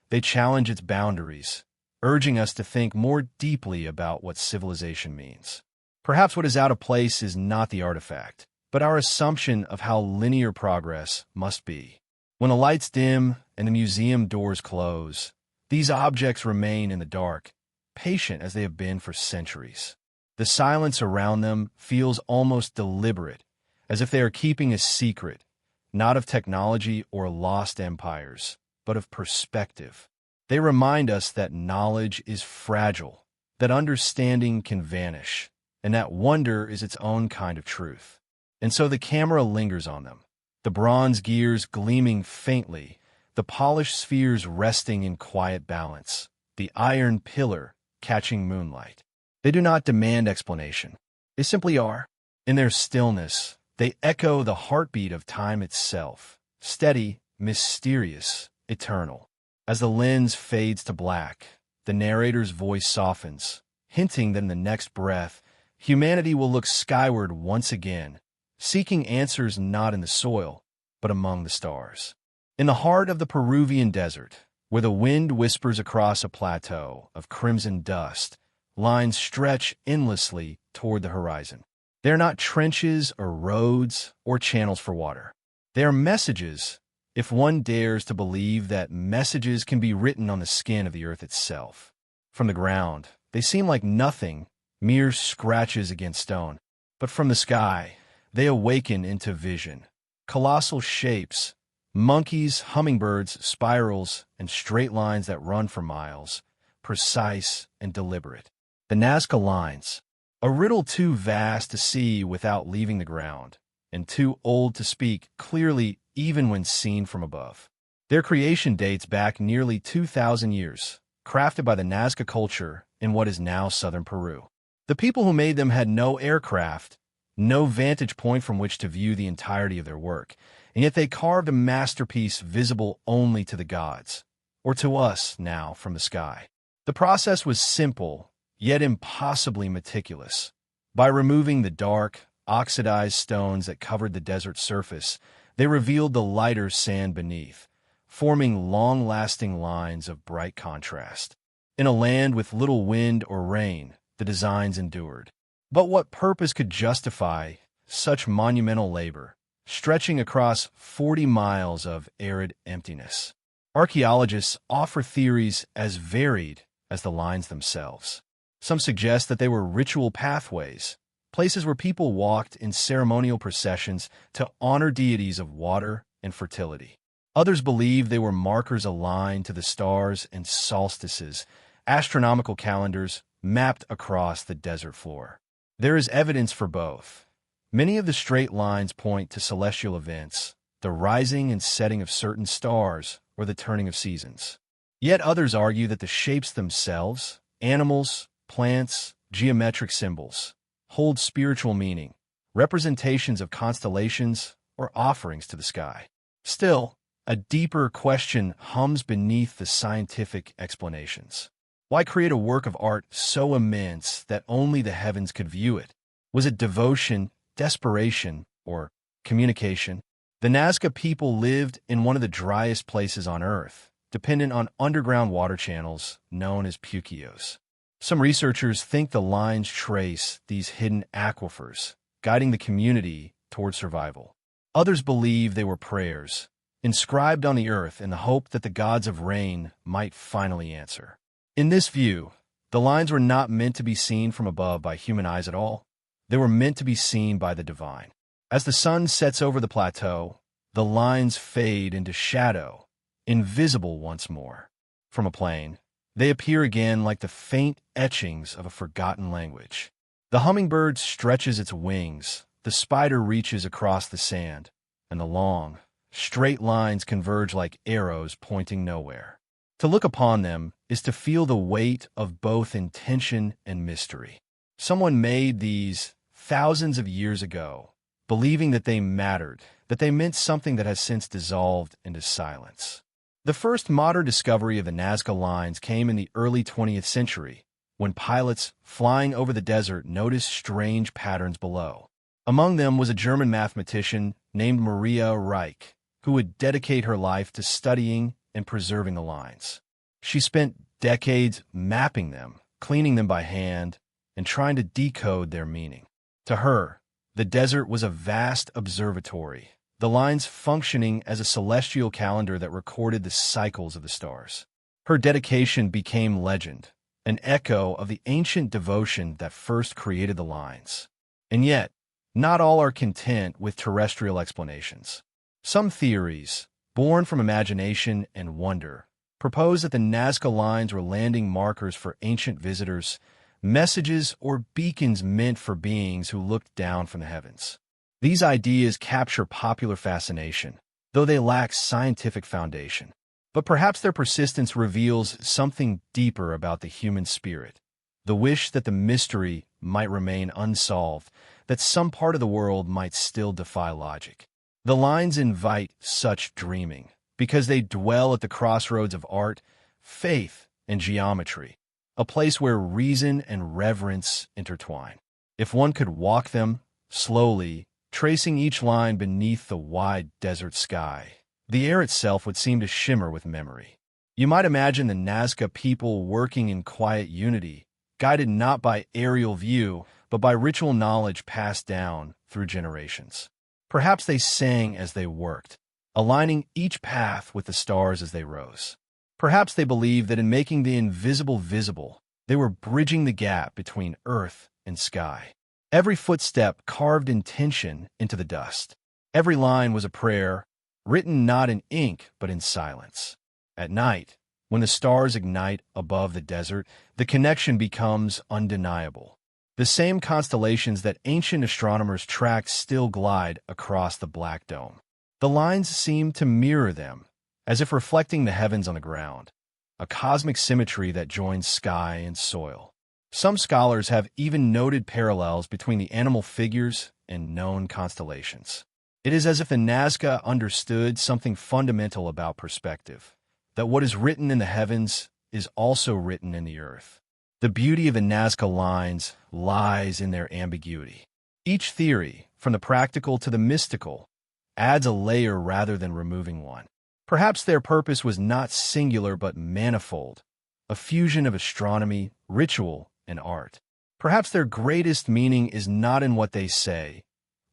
They challenge its boundaries, urging us to think more deeply about what civilization means. Perhaps what is out of place is not the artifact, but our assumption of how linear progress must be. When the lights dim and the museum doors close, these objects remain in the dark, patient as they have been for centuries. The silence around them feels almost deliberate, as if they are keeping a secret, not of technology or lost empires, but of perspective. They remind us that knowledge is fragile, that understanding can vanish, and that wonder is its own kind of truth. And so the camera lingers on them, the bronze gears gleaming faintly, the polished spheres resting in quiet balance, the iron pillar catching moonlight. They do not demand explanation. They simply are. In their stillness, they echo the heartbeat of time itself, steady, mysterious, eternal. As the lens fades to black, the narrator's voice softens, hinting that in the next breath, humanity will look skyward once again, seeking answers not in the soil, but among the stars. In the heart of the Peruvian desert, where the wind whispers across a plateau of crimson dust, lines stretch endlessly toward the horizon. They are not trenches or roads or channels for water. They are messages, if one dares to believe that messages can be written on the skin of the earth itself. From the ground, they seem like nothing, mere scratches against stone. But from the sky, they awaken into vision. Colossal shapes, monkeys, hummingbirds, spirals, and straight lines that run for miles, precise and deliberate. The Nazca lines, a riddle too vast to see without leaving the ground, and too old to speak clearly even when seen from above. Their creation dates back nearly 2,000 years, crafted by the Nazca culture in what is now southern Peru. The people who made them had no aircraft, no vantage point from which to view the entirety of their work, and yet they carved a masterpiece visible only to the gods, or to us now from the sky. The process was simple, yet impossibly meticulous. By removing the dark, oxidized stones that covered the desert surface, they revealed the lighter sand beneath, forming long-lasting lines of bright contrast. In a land with little wind or rain, the designs endured. But what purpose could justify such monumental labor, stretching across 40 miles of arid emptiness? Archaeologists offer theories as varied as the lines themselves. Some suggest that they were ritual pathways, places where people walked in ceremonial processions to honor deities of water and fertility. Others believe they were markers aligned to the stars and solstices, astronomical calendars mapped across the desert floor. There is evidence for both. Many of the straight lines point to celestial events, the rising and setting of certain stars, or the turning of seasons. Yet others argue that the shapes themselves, animals, plants, geometric symbols, hold spiritual meaning, representations of constellations, or offerings to the sky. Still, a deeper question hums beneath the scientific explanations. Why create a work of art so immense that only the heavens could view it? Was it devotion, desperation, or communication? The Nazca people lived in one of the driest places on Earth, dependent on underground water channels known as puquios. Some researchers think the lines trace these hidden aquifers, guiding the community toward survival. Others believe they were prayers, inscribed on the earth in the hope that the gods of rain might finally answer. In this view, the lines were not meant to be seen from above by human eyes at all. They were meant to be seen by the divine. As the sun sets over the plateau, the lines fade into shadow, invisible once more. From a plane, they appear again like the faint etchings of a forgotten language. The hummingbird stretches its wings, the spider reaches across the sand, and the long, straight lines converge like arrows pointing nowhere. To look upon them is to feel the weight of both intention and mystery. Someone made these thousands of years ago, believing that they mattered, that they meant something that has since dissolved into silence. The first modern discovery of the Nazca lines came in the early 20th century, when pilots flying over the desert noticed strange patterns below. Among them was a German mathematician named Maria Reich, who would dedicate her life to studying and preserving the lines. She spent decades mapping them, cleaning them by hand, and trying to decode their meaning. To her, the desert was a vast observatory, the lines functioning as a celestial calendar that recorded the cycles of the stars. Her dedication became legend, an echo of the ancient devotion that first created the lines. And yet, not all are content with terrestrial explanations. Some theories, born from imagination and wonder, propose that the Nazca lines were landing markers for ancient visitors, messages or beacons meant for beings who looked down from the heavens. These ideas capture popular fascination, though they lack scientific foundation. But perhaps their persistence reveals something deeper about the human spirit, the wish that the mystery might remain unsolved, that some part of the world might still defy logic. The lines invite such dreaming, because they dwell at the crossroads of art, faith, and geometry, a place where reason and reverence intertwine. If one could walk them, slowly, tracing each line beneath the wide desert sky, the air itself would seem to shimmer with memory. You might imagine the Nazca people working in quiet unity, guided not by aerial view, but by ritual knowledge passed down through generations. Perhaps they sang as they worked, aligning each path with the stars as they rose. Perhaps they believed that in making the invisible visible, they were bridging the gap between earth and sky. Every footstep carved intention into the dust. Every line was a prayer, written not in ink but in silence. At night, when the stars ignite above the desert, the connection becomes undeniable. The same constellations that ancient astronomers tracked still glide across the black dome. The lines seem to mirror them, as if reflecting the heavens on the ground, a cosmic symmetry that joins sky and soil. Some scholars have even noted parallels between the animal figures and known constellations. It is as if the Nazca understood something fundamental about perspective, that what is written in the heavens is also written in the earth. The beauty of the Nazca lines lies in their ambiguity. Each theory, from the practical to the mystical, adds a layer rather than removing one. Perhaps their purpose was not singular but manifold, a fusion of astronomy, ritual, and art. Perhaps their greatest meaning is not in what they say,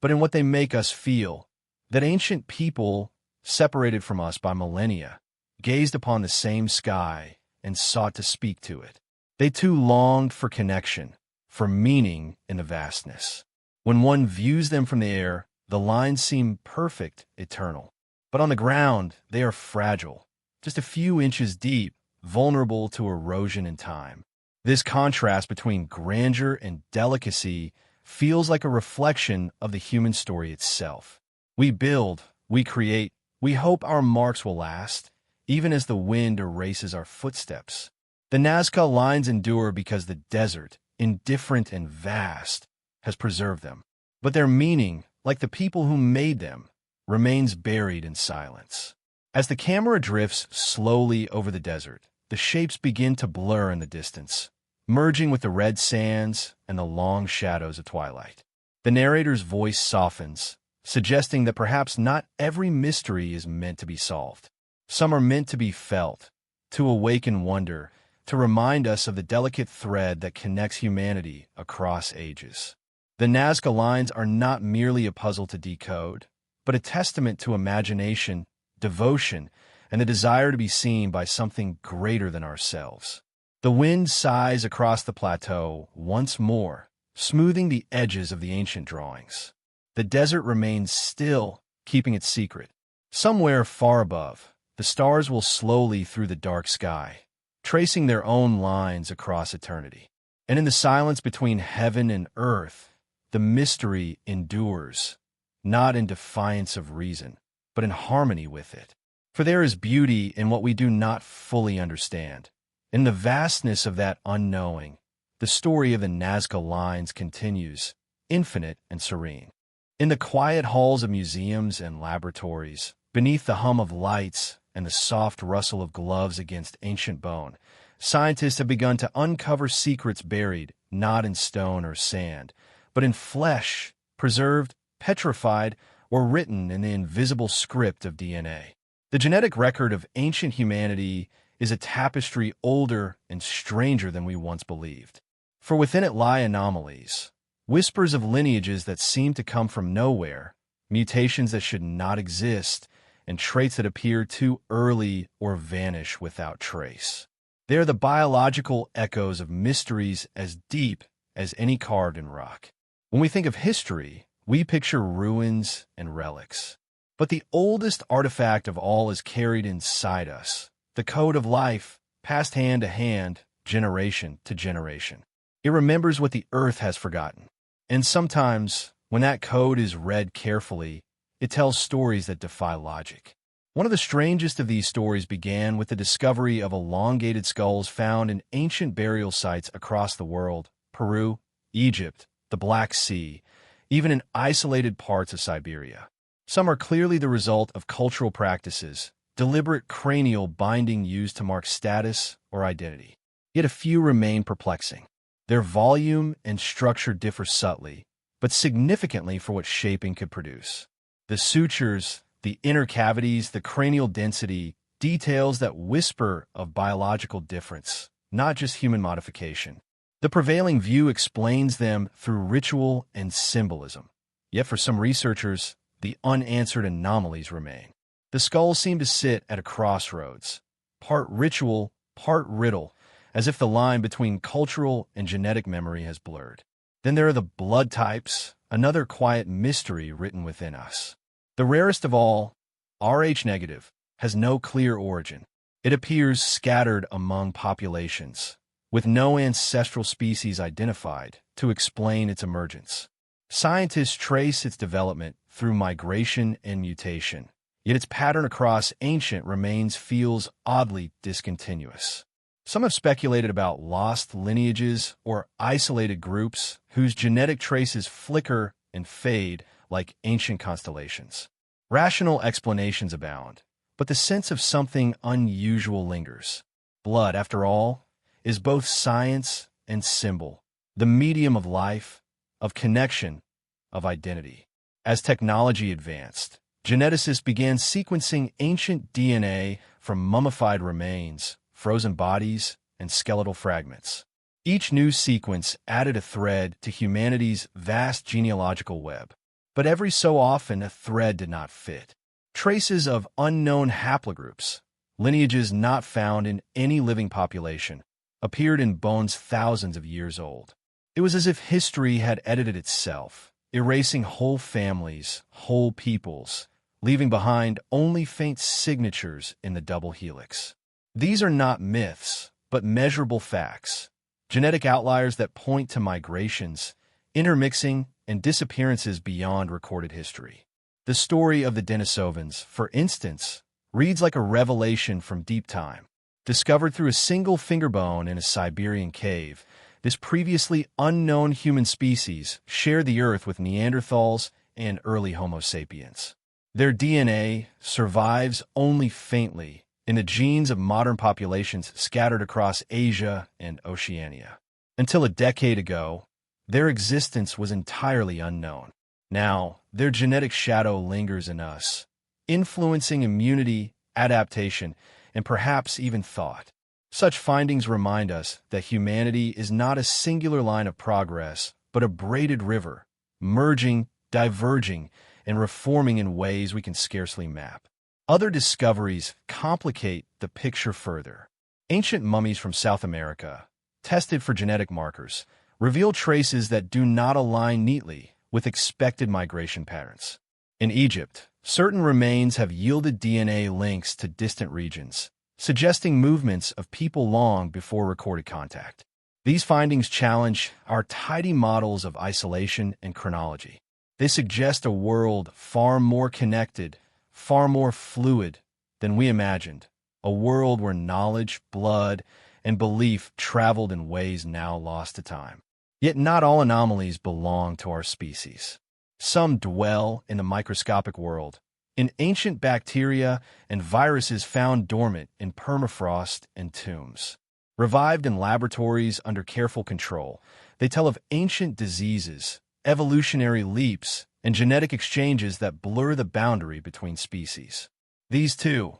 but in what they make us feel, that ancient people, separated from us by millennia, gazed upon the same sky and sought to speak to it. They too longed for connection, for meaning in the vastness. When one views them from the air, the lines seem perfect, eternal. But on the ground, they are fragile, just a few inches deep, vulnerable to erosion and time. This contrast between grandeur and delicacy feels like a reflection of the human story itself. We build, we create, we hope our marks will last, even as the wind erases our footsteps. The Nazca lines endure because the desert, indifferent and vast, has preserved them. But their meaning, like the people who made them, remains buried in silence. As the camera drifts slowly over the desert, the shapes begin to blur in the distance, merging with the red sands and the long shadows of twilight. The narrator's voice softens, suggesting that perhaps not every mystery is meant to be solved. Some are meant to be felt, to awaken wonder, to remind us of the delicate thread that connects humanity across ages. The Nazca lines are not merely a puzzle to decode, but a testament to imagination, devotion, and the desire to be seen by something greater than ourselves. The wind sighs across the plateau once more, smoothing the edges of the ancient drawings. The desert remains still, keeping its secret. Somewhere far above, the stars will slowly through the dark sky, tracing their own lines across eternity. And in the silence between heaven and earth, the mystery endures, not in defiance of reason, but in harmony with it. For there is beauty in what we do not fully understand. In the vastness of that unknowing, the story of the Nazca lines continues, infinite and serene. In the quiet halls of museums and laboratories, beneath the hum of lights and the soft rustle of gloves against ancient bone, scientists have begun to uncover secrets buried not in stone or sand, but in flesh, preserved, petrified, or written in the invisible script of DNA. The genetic record of ancient humanity is a tapestry older and stranger than we once believed. For within it lie anomalies, whispers of lineages that seem to come from nowhere, mutations that should not exist, and traits that appear too early or vanish without trace. They are the biological echoes of mysteries as deep as any carved in rock. When we think of history, we picture ruins and relics. But the oldest artifact of all is carried inside us, the code of life, passed hand to hand, generation to generation. It remembers what the earth has forgotten. And sometimes, when that code is read carefully, it tells stories that defy logic. One of the strangest of these stories began with the discovery of elongated skulls found in ancient burial sites across the world: Peru, Egypt, the Black Sea, even in isolated parts of Siberia. Some are clearly the result of cultural practices, deliberate cranial binding used to mark status or identity. Yet a few remain perplexing. Their volume and structure differ subtly, but significantly for what shaping could produce. The sutures, the inner cavities, the cranial density, details that whisper of biological difference, not just human modification. The prevailing view explains them through ritual and symbolism. Yet for some researchers, the unanswered anomalies remain. The skulls seem to sit at a crossroads, part ritual, part riddle, as if the line between cultural and genetic memory has blurred. Then there are the blood types, another quiet mystery written within us. The rarest of all, Rh-negative, has no clear origin. It appears scattered among populations, with no ancestral species identified to explain its emergence. Scientists trace its development through migration and mutation, yet its pattern across ancient remains feels oddly discontinuous. Some have speculated about lost lineages or isolated groups whose genetic traces flicker and fade like ancient constellations. Rational explanations abound, but the sense of something unusual lingers. Blood, after all, is both science and symbol, the medium of life, of connection, of identity. As technology advanced, geneticists began sequencing ancient DNA from mummified remains, frozen bodies, and skeletal fragments. Each new sequence added a thread to humanity's vast genealogical web. But every so often a thread did not fit. Traces of unknown haplogroups, lineages not found in any living population, appeared in bones thousands of years old. It was as if history had edited itself, erasing whole families, whole peoples, leaving behind only faint signatures in the double helix. These are not myths, but measurable facts, genetic outliers that point to migrations, intermixing, and disappearances beyond recorded history. The story of the Denisovans, for instance, reads like a revelation from deep time. Discovered through a single finger bone in a Siberian cave, this previously unknown human species shared the Earth with Neanderthals and early Homo sapiens. Their DNA survives only faintly in the genes of modern populations scattered across Asia and Oceania. Until a decade ago, their existence was entirely unknown. Now, their genetic shadow lingers in us, influencing immunity, adaptation, and perhaps even thought. Such findings remind us that humanity is not a singular line of progress, but a braided river, merging, diverging, and reforming in ways we can scarcely map. Other discoveries complicate the picture further. Ancient mummies from South America, tested for genetic markers, reveal traces that do not align neatly with expected migration patterns. In Egypt, certain remains have yielded DNA links to distant regions, suggesting movements of people long before recorded contact. These findings challenge our tidy models of isolation and chronology. They suggest a world far more connected, far more fluid than we imagined, a world where knowledge, blood, and belief traveled in ways now lost to time. Yet not all anomalies belong to our species. Some dwell in the microscopic world, in ancient bacteria and viruses found dormant in permafrost and tombs. Revived in laboratories under careful control, they tell of ancient diseases, evolutionary leaps, and genetic exchanges that blur the boundary between species. These, too,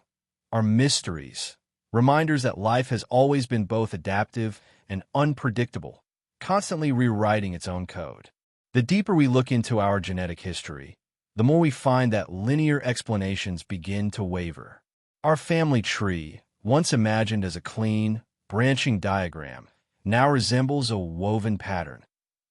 are mysteries, reminders that life has always been both adaptive and unpredictable, constantly rewriting its own code. The deeper we look into our genetic history, the more we find that linear explanations begin to waver. Our family tree, once imagined as a clean, branching diagram, now resembles a woven pattern,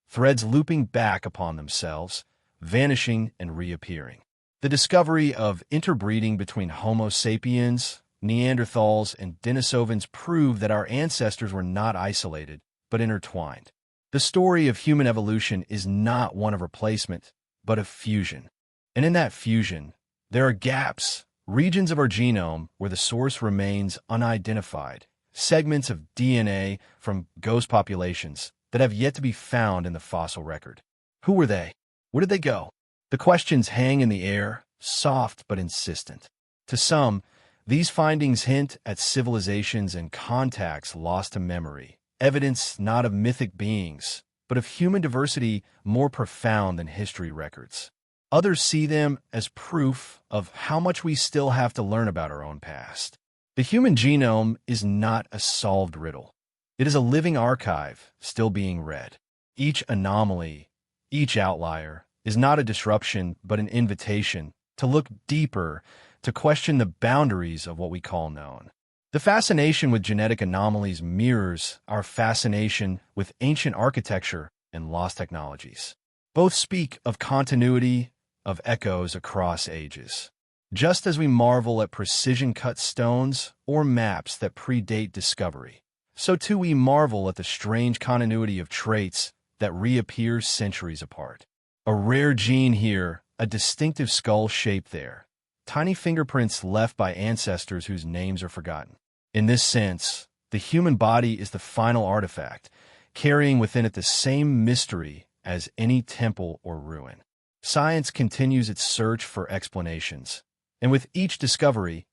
threads looping back upon themselves, vanishing and reappearing. The discovery of interbreeding between Homo sapiens, Neanderthals, and Denisovans prove that our ancestors were not isolated, but intertwined. The story of human evolution is not one of replacement, but of fusion. And in that fusion, there are gaps, regions of our genome where the source remains unidentified, segments of DNA from ghost populations that have yet to be found in the fossil record. Who were they? Where did they go? The questions hang in the air, soft but insistent. To some, these findings hint at civilizations and contacts lost to memory, evidence not of mythic beings, but of human diversity more profound than history records. Others see them as proof of how much we still have to learn about our own past. The human genome is not a solved riddle. It is a living archive, still being read. Each anomaly, each outlier, is not a disruption, but an invitation to look deeper, to question the boundaries of what we call known. The fascination with genetic anomalies mirrors our fascination with ancient architecture and lost technologies. Both speak of continuity, of echoes across ages. Just as we marvel at precision-cut stones or maps that predate discovery, so too we marvel at the strange continuity of traits that reappear centuries apart. A rare gene here, a distinctive skull shape there, tiny fingerprints left by ancestors whose names are forgotten. In this sense, the human body is the final artifact, carrying within it the same mystery as any temple or ruin. Science continues its search for explanations, and with each discovery,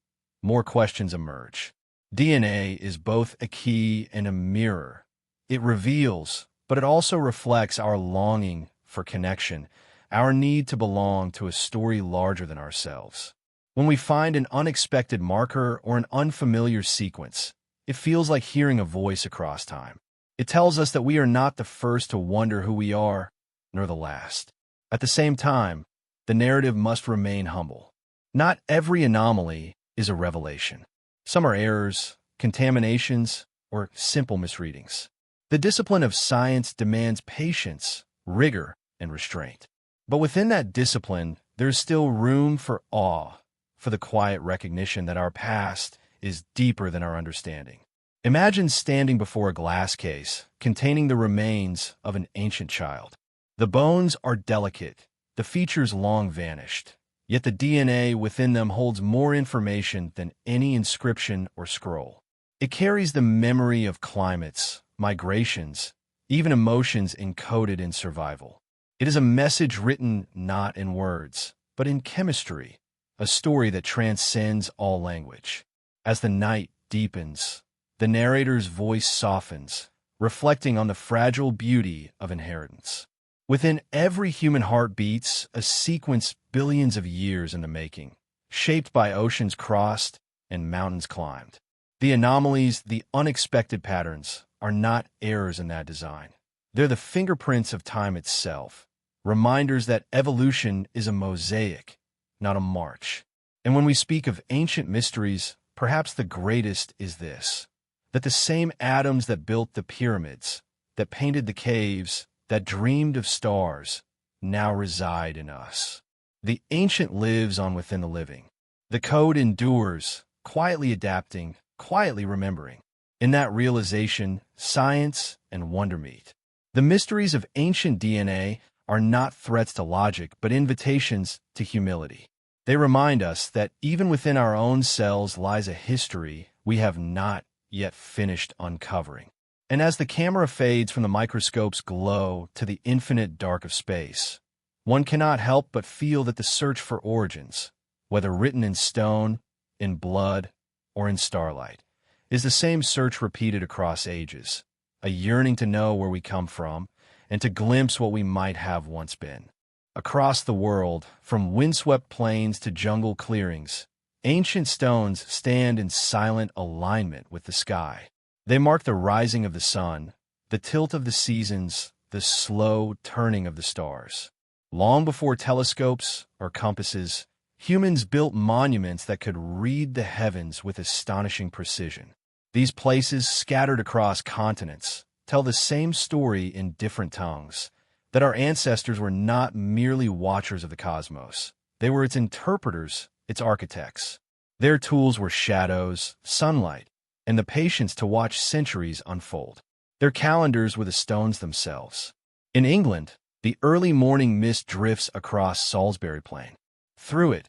more questions emerge. DNA is both a key and a mirror. It reveals, but it also reflects our longing for connection, our need to belong to a story larger than ourselves. When we find an unexpected marker or an unfamiliar sequence, it feels like hearing a voice across time. It tells us that we are not the first to wonder who we are, nor the last. At the same time, the narrative must remain humble. Not every anomaly is a revelation. Some are errors, contaminations, or simple misreadings. The discipline of science demands patience, rigor, and restraint. But within that discipline, there's still room for awe, for the quiet recognition that our past is deeper than our understanding. Imagine standing before a glass case containing the remains of an ancient child. The bones are delicate, the features long vanished, yet the DNA within them holds more information than any inscription or scroll. It carries the memory of climates, migrations, even emotions encoded in survival. It is a message written not in words, but in chemistry, a story that transcends all language. As the night deepens, the narrator's voice softens, reflecting on the fragile beauty of inheritance. Within every human heart beats a sequence billions of years in the making, shaped by oceans crossed and mountains climbed. The anomalies, the unexpected patterns, are not errors in that design. They're the fingerprints of time itself, reminders that evolution is a mosaic, not a march. And when we speak of ancient mysteries, perhaps the greatest is this: that the same atoms that built the pyramids, that painted the caves, that dreamed of stars, now reside in us. The ancient lives on within the living. The code endures, quietly adapting, quietly remembering. In that realization, science and wonder meet. The mysteries of ancient DNA are not threats to logic, but invitations to humility. They remind us that even within our own cells lies a history we have not yet finished uncovering. And as the camera fades from the microscope's glow to the infinite dark of space, one cannot help but feel that the search for origins, whether written in stone, in blood, or in starlight, is the same search repeated across ages, a yearning to know where we come from and to glimpse what we might have once been. Across the world, from windswept plains to jungle clearings, ancient stones stand in silent alignment with the sky. They mark the rising of the sun, the tilt of the seasons, the slow turning of the stars. Long before telescopes or compasses, humans built monuments that could read the heavens with astonishing precision. These places, scattered across continents, tell the same story in different tongues, that our ancestors were not merely watchers of the cosmos. They were its interpreters, its architects. Their tools were shadows, sunlight, and the patience to watch centuries unfold. Their calendars were the stones themselves. In England, the early morning mist drifts across Salisbury Plain. Through it,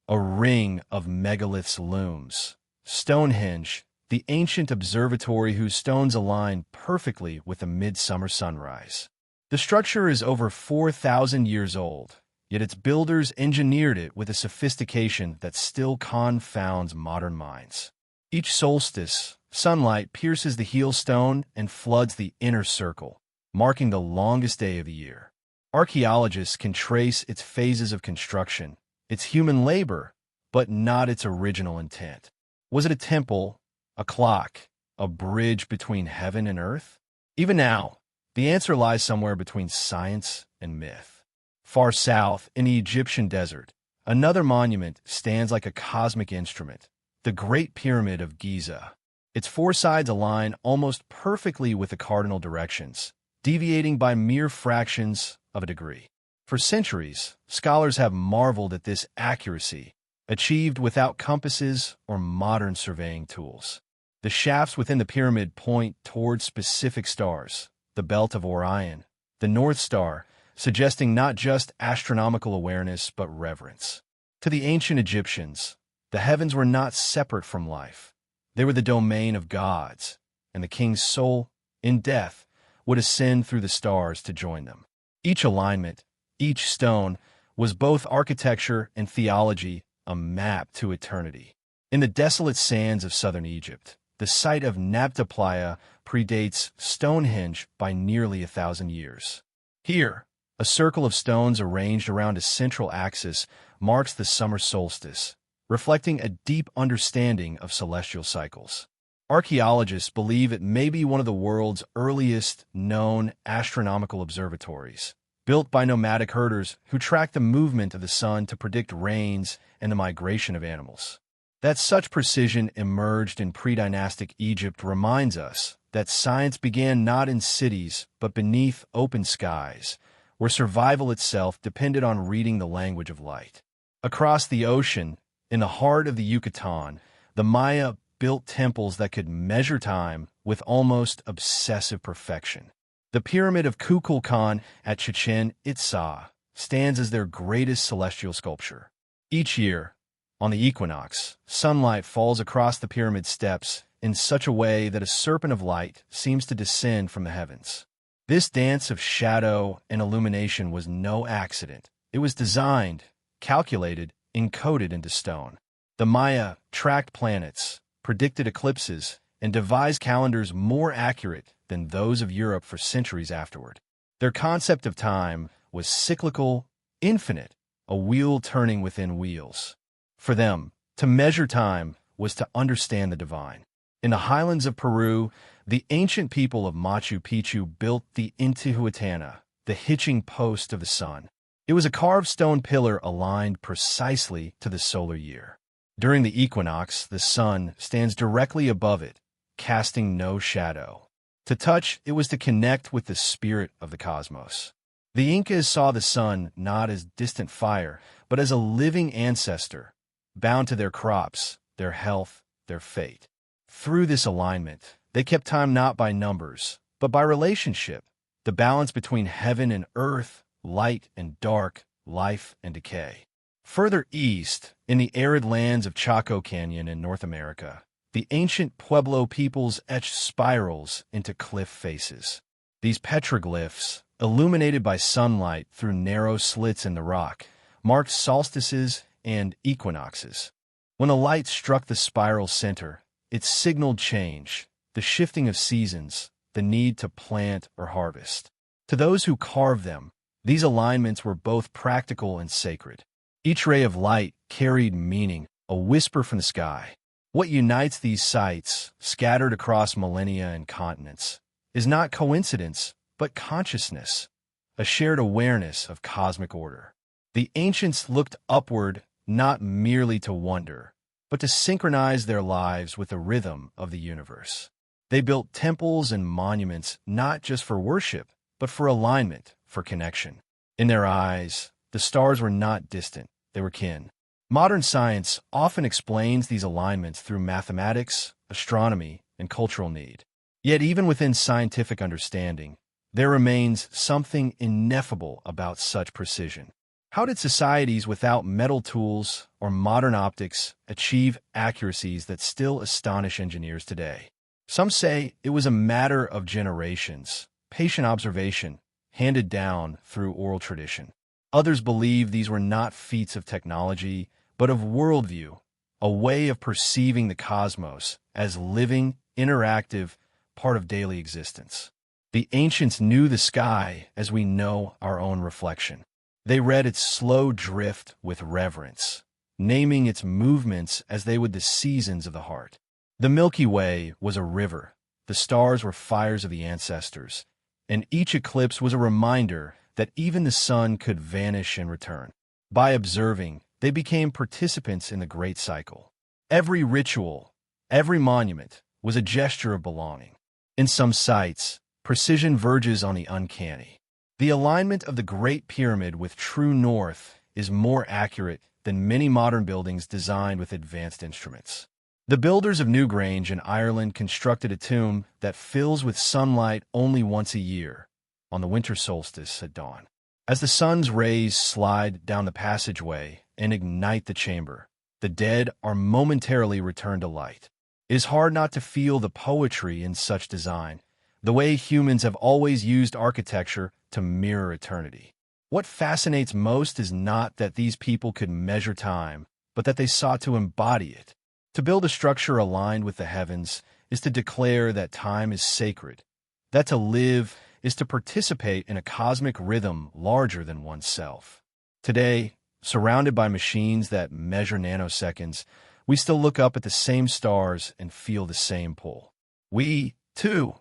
a ring of megaliths looms. Stonehenge, the ancient observatory whose stones align perfectly with a midsummer sunrise. The structure is over 4,000 years old, yet its builders engineered it with a sophistication that still confounds modern minds. Each solstice, sunlight pierces the heel stone and floods the inner circle, marking the longest day of the year. Archaeologists can trace its phases of construction, its human labor, but not its original intent. Was it a temple, a clock, a bridge between heaven and earth? Even now, the answer lies somewhere between science and myth. Far south, in the Egyptian desert, another monument stands like a cosmic instrument, the Great Pyramid of Giza. Its four sides align almost perfectly with the cardinal directions, deviating by mere fractions of a degree. For centuries, scholars have marveled at this accuracy, achieved without compasses or modern surveying tools. The shafts within the pyramid point toward specific stars, the belt of Orion, the North Star, suggesting not just astronomical awareness but reverence. To the ancient Egyptians, the heavens were not separate from life. They were the domain of gods, and the king's soul, in death, would ascend through the stars to join them. Each alignment, each stone, was both architecture and theology, a map to eternity. In the desolate sands of southern Egypt, the site of Nabta Playa predates Stonehenge by nearly 1,000 years. Here, a circle of stones arranged around a central axis marks the summer solstice, reflecting a deep understanding of celestial cycles. Archaeologists believe it may be one of the world's earliest known astronomical observatories, built by nomadic herders who tracked the movement of the sun to predict rains and the migration of animals. That such precision emerged in pre-dynastic Egypt reminds us that science began not in cities but beneath open skies, where survival itself depended on reading the language of light. Across the ocean, in the heart of the Yucatan, the Maya built temples that could measure time with almost obsessive perfection. The Pyramid of Kukulkan at Chichen Itza stands as their greatest celestial sculpture. Each year, on the equinox, sunlight falls across the pyramid steps in such a way that a serpent of light seems to descend from the heavens. This dance of shadow and illumination was no accident. It was designed, calculated, encoded into stone. The Maya tracked planets, predicted eclipses, and devised calendars more accurate than those of Europe for centuries afterward. Their concept of time was cyclical, infinite, a wheel turning within wheels. For them, to measure time was to understand the divine. In the highlands of Peru, the ancient people of Machu Picchu built the Intihuatana, the hitching post of the sun. It was a carved stone pillar aligned precisely to the solar year. During the equinox, the sun stands directly above it, casting no shadow. To touch, it was to connect with the spirit of the cosmos. The Incas saw the sun not as distant fire, but as a living ancestor, bound to their crops, their health, their fate. Through this alignment, they kept time not by numbers, but by relationship, the balance between heaven and earth, light and dark, life and decay. Further east, in the arid lands of Chaco Canyon in North America, the ancient Pueblo peoples etched spirals into cliff faces. These petroglyphs, illuminated by sunlight through narrow slits in the rock, marked solstices and equinoxes. When the light struck the spiral center, it signaled change, the shifting of seasons, the need to plant or harvest. To those who carved them, these alignments were both practical and sacred. Each ray of light carried meaning, a whisper from the sky. What unites these sites, scattered across millennia and continents, is not coincidence, but consciousness, a shared awareness of cosmic order. The ancients looked upward not merely to wonder, but to synchronize their lives with the rhythm of the universe. They built temples and monuments not just for worship, but for alignment, for connection. In their eyes, the stars were not distant, they were kin. Modern science often explains these alignments through mathematics, astronomy, and cultural need. Yet even within scientific understanding, there remains something ineffable about such precision. How did societies without metal tools or modern optics achieve accuracies that still astonish engineers today? Some say it was a matter of generations, patient observation, handed down through oral tradition. Others believe these were not feats of technology, but of worldview, a way of perceiving the cosmos as living, interactive, part of daily existence. The ancients knew the sky as we know our own reflection. They read its slow drift with reverence, naming its movements as they would the seasons of the heart. The Milky Way was a river, the stars were fires of the ancestors, and each eclipse was a reminder that even the sun could vanish and return. By observing, they became participants in the great cycle. Every ritual, every monument, was a gesture of belonging. In some sites, precision verges on the uncanny. The alignment of the Great Pyramid with true north is more accurate than many modern buildings designed with advanced instruments. The builders of Newgrange in Ireland constructed a tomb that fills with sunlight only once a year, on the winter solstice at dawn. As the sun's rays slide down the passageway and ignite the chamber, the dead are momentarily returned to light. It is hard not to feel the poetry in such design, the way humans have always used architecture to mirror eternity. What fascinates most is not that these people could measure time, but that they sought to embody it. To build a structure aligned with the heavens is to declare that time is sacred, that to live is to participate in a cosmic rhythm larger than oneself. Today, surrounded by machines that measure nanoseconds, we still look up at the same stars and feel the same pull. We, too,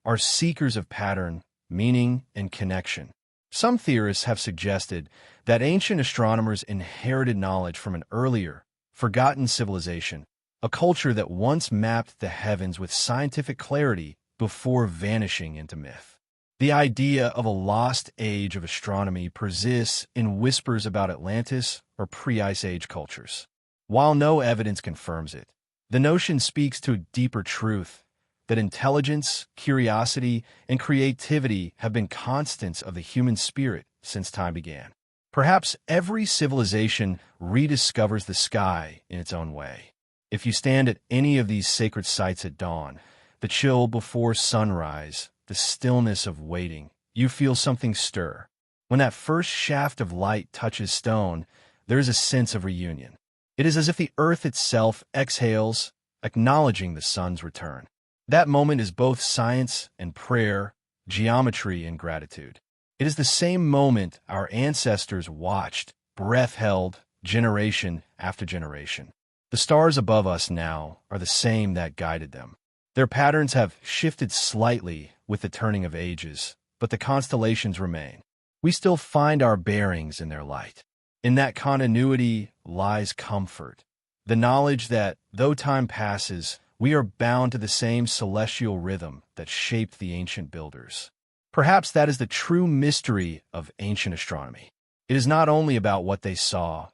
are seekers of pattern, meaning, and connection. Some theorists have suggested that ancient astronomers inherited knowledge from an earlier, forgotten civilization, a culture that once mapped the heavens with scientific clarity before vanishing into myth. The idea of a lost age of astronomy persists in whispers about Atlantis or pre-Ice Age cultures. While no evidence confirms it, the notion speaks to a deeper truth that intelligence, curiosity, and creativity have been constants of the human spirit since time began. Perhaps every civilization rediscovers the sky in its own way. If you stand at any of these sacred sites at dawn, the chill before sunrise, the stillness of waiting, you feel something stir. When that first shaft of light touches stone, there is a sense of reunion. It is as if the earth itself exhales, acknowledging the sun's return. That moment is both science and prayer, geometry and gratitude. It is the same moment our ancestors watched, breath held, generation after generation. The stars above us now are the same that guided them. Their patterns have shifted slightly with the turning of ages, but the constellations remain. We still find our bearings in their light. In that continuity lies comfort, the knowledge that, though time passes, we are bound to the same celestial rhythm that shaped the ancient builders. Perhaps that is the true mystery of ancient astronomy. It is not only about what they saw,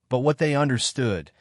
but what they understood,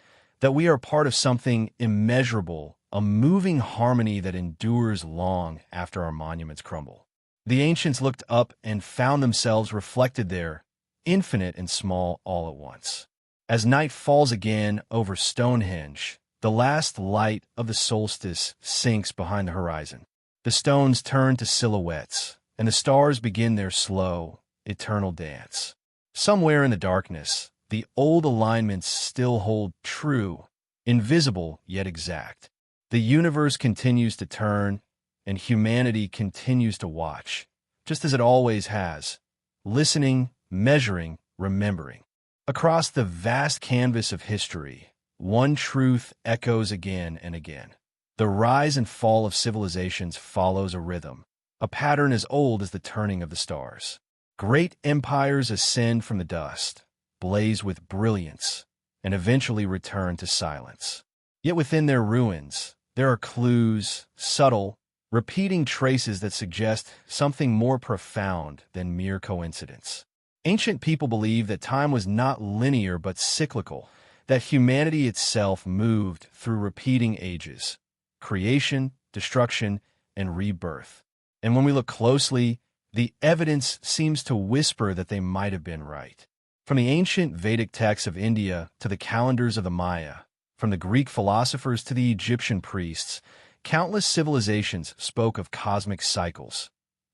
that we are part of something immeasurable, a moving harmony that endures long after our monuments crumble. The ancients looked up and found themselves reflected there, infinite and small all at once. As night falls again over Stonehenge, the last light of the solstice sinks behind the horizon. The stones turn to silhouettes, and the stars begin their slow, eternal dance. Somewhere in the darkness, the old alignments still hold true, invisible yet exact. The universe continues to turn, and humanity continues to watch, just as it always has, listening, measuring, remembering. Across the vast canvas of history, one truth echoes again and again. The rise and fall of civilizations follows a rhythm, a pattern as old as the turning of the stars. Great empires ascend from the dust, blaze with brilliance, and eventually return to silence. Yet within their ruins, there are clues, subtle, repeating traces that suggest something more profound than mere coincidence. Ancient people believed that time was not linear but cyclical, that humanity itself moved through repeating ages, creation, destruction, and rebirth. And when we look closely, the evidence seems to whisper that they might have been right. From the ancient Vedic texts of India to the calendars of the Maya, from the Greek philosophers to the Egyptian priests, countless civilizations spoke of cosmic cycles,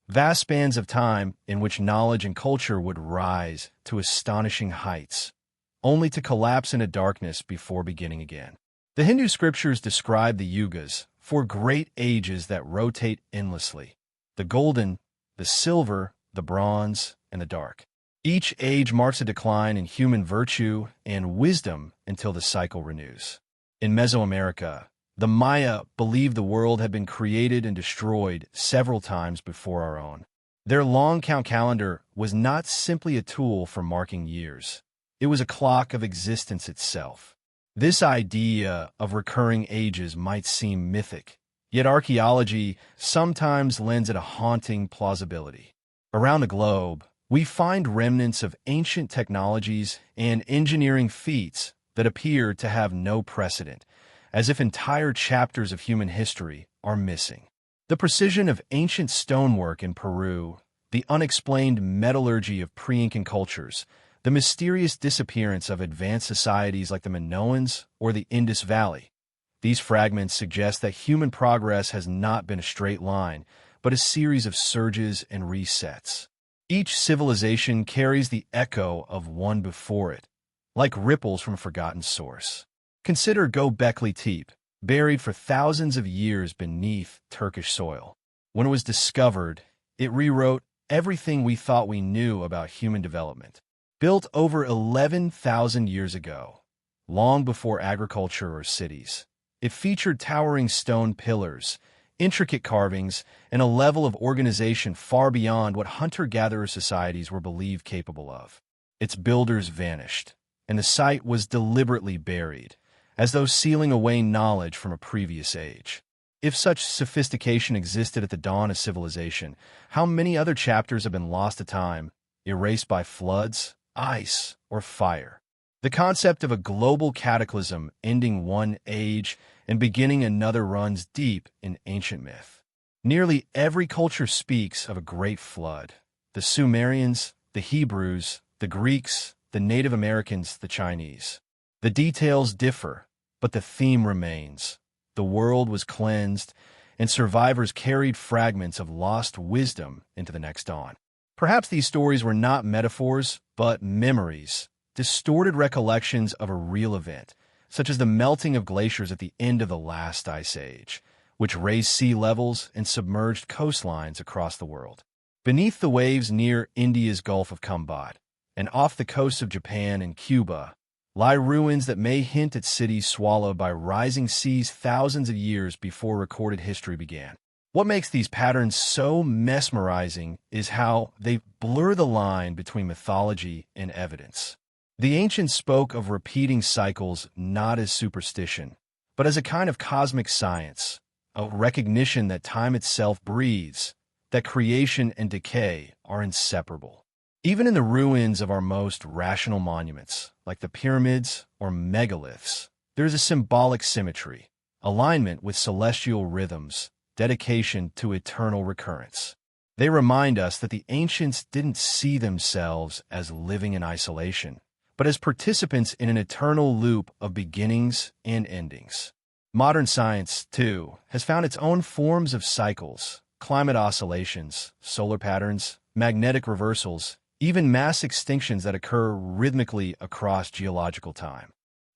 vast spans of time in which knowledge and culture would rise to astonishing heights, only to collapse into darkness before beginning again. The Hindu scriptures describe the yugas, four great ages that rotate endlessly: the golden, the silver, the bronze, and the dark. Each age marks a decline in human virtue and wisdom until the cycle renews. In Mesoamerica, the Maya believed the world had been created and destroyed several times before our own. Their long count calendar was not simply a tool for marking years. It was a clock of existence itself. This idea of recurring ages might seem mythic, yet archaeology sometimes lends it a haunting plausibility. Around the globe, we find remnants of ancient technologies and engineering feats that appear to have no precedent, as if entire chapters of human history are missing. The precision of ancient stonework in Peru, the unexplained metallurgy of pre-Incan cultures, the mysterious disappearance of advanced societies like the Minoans or the Indus Valley. These fragments suggest that human progress has not been a straight line, but a series of surges and resets. Each civilization carries the echo of one before it, like ripples from a forgotten source. Consider Göbekli Tepe, buried for thousands of years beneath Turkish soil. When it was discovered, it rewrote everything we thought we knew about human development. Built over 11,000 years ago, long before agriculture or cities, it featured towering stone pillars, intricate carvings, and a level of organization far beyond what hunter-gatherer societies were believed capable of. Its builders vanished, and the site was deliberately buried, as though sealing away knowledge from a previous age. If such sophistication existed at the dawn of civilization, how many other chapters have been lost to time, erased by floods, ice, or fire? The concept of a global cataclysm ending one age and beginning another runs deep in ancient myth. Nearly every culture speaks of a great flood. The Sumerians, the Hebrews, the Greeks, the Native Americans, the Chinese. The details differ, but the theme remains. The world was cleansed, and survivors carried fragments of lost wisdom into the next dawn. Perhaps these stories were not metaphors, but memories, distorted recollections of a real event, such as the melting of glaciers at the end of the last ice age, which raised sea levels and submerged coastlines across the world. Beneath the waves near India's Gulf of Cambodge, and off the coasts of Japan and Cuba, lie ruins that may hint at cities swallowed by rising seas thousands of years before recorded history began. What makes these patterns so mesmerizing is how they blur the line between mythology and evidence. The ancients spoke of repeating cycles not as superstition, but as a kind of cosmic science, a recognition that time itself breathes, that creation and decay are inseparable. Even in the ruins of our most rational monuments, like the pyramids or megaliths, there is a symbolic symmetry, alignment with celestial rhythms, dedication to eternal recurrence. They remind us that the ancients didn't see themselves as living in isolation, but as participants in an eternal loop of beginnings and endings. Modern science, too, has found its own forms of cycles, climate oscillations, solar patterns, magnetic reversals, even mass extinctions that occur rhythmically across geological time.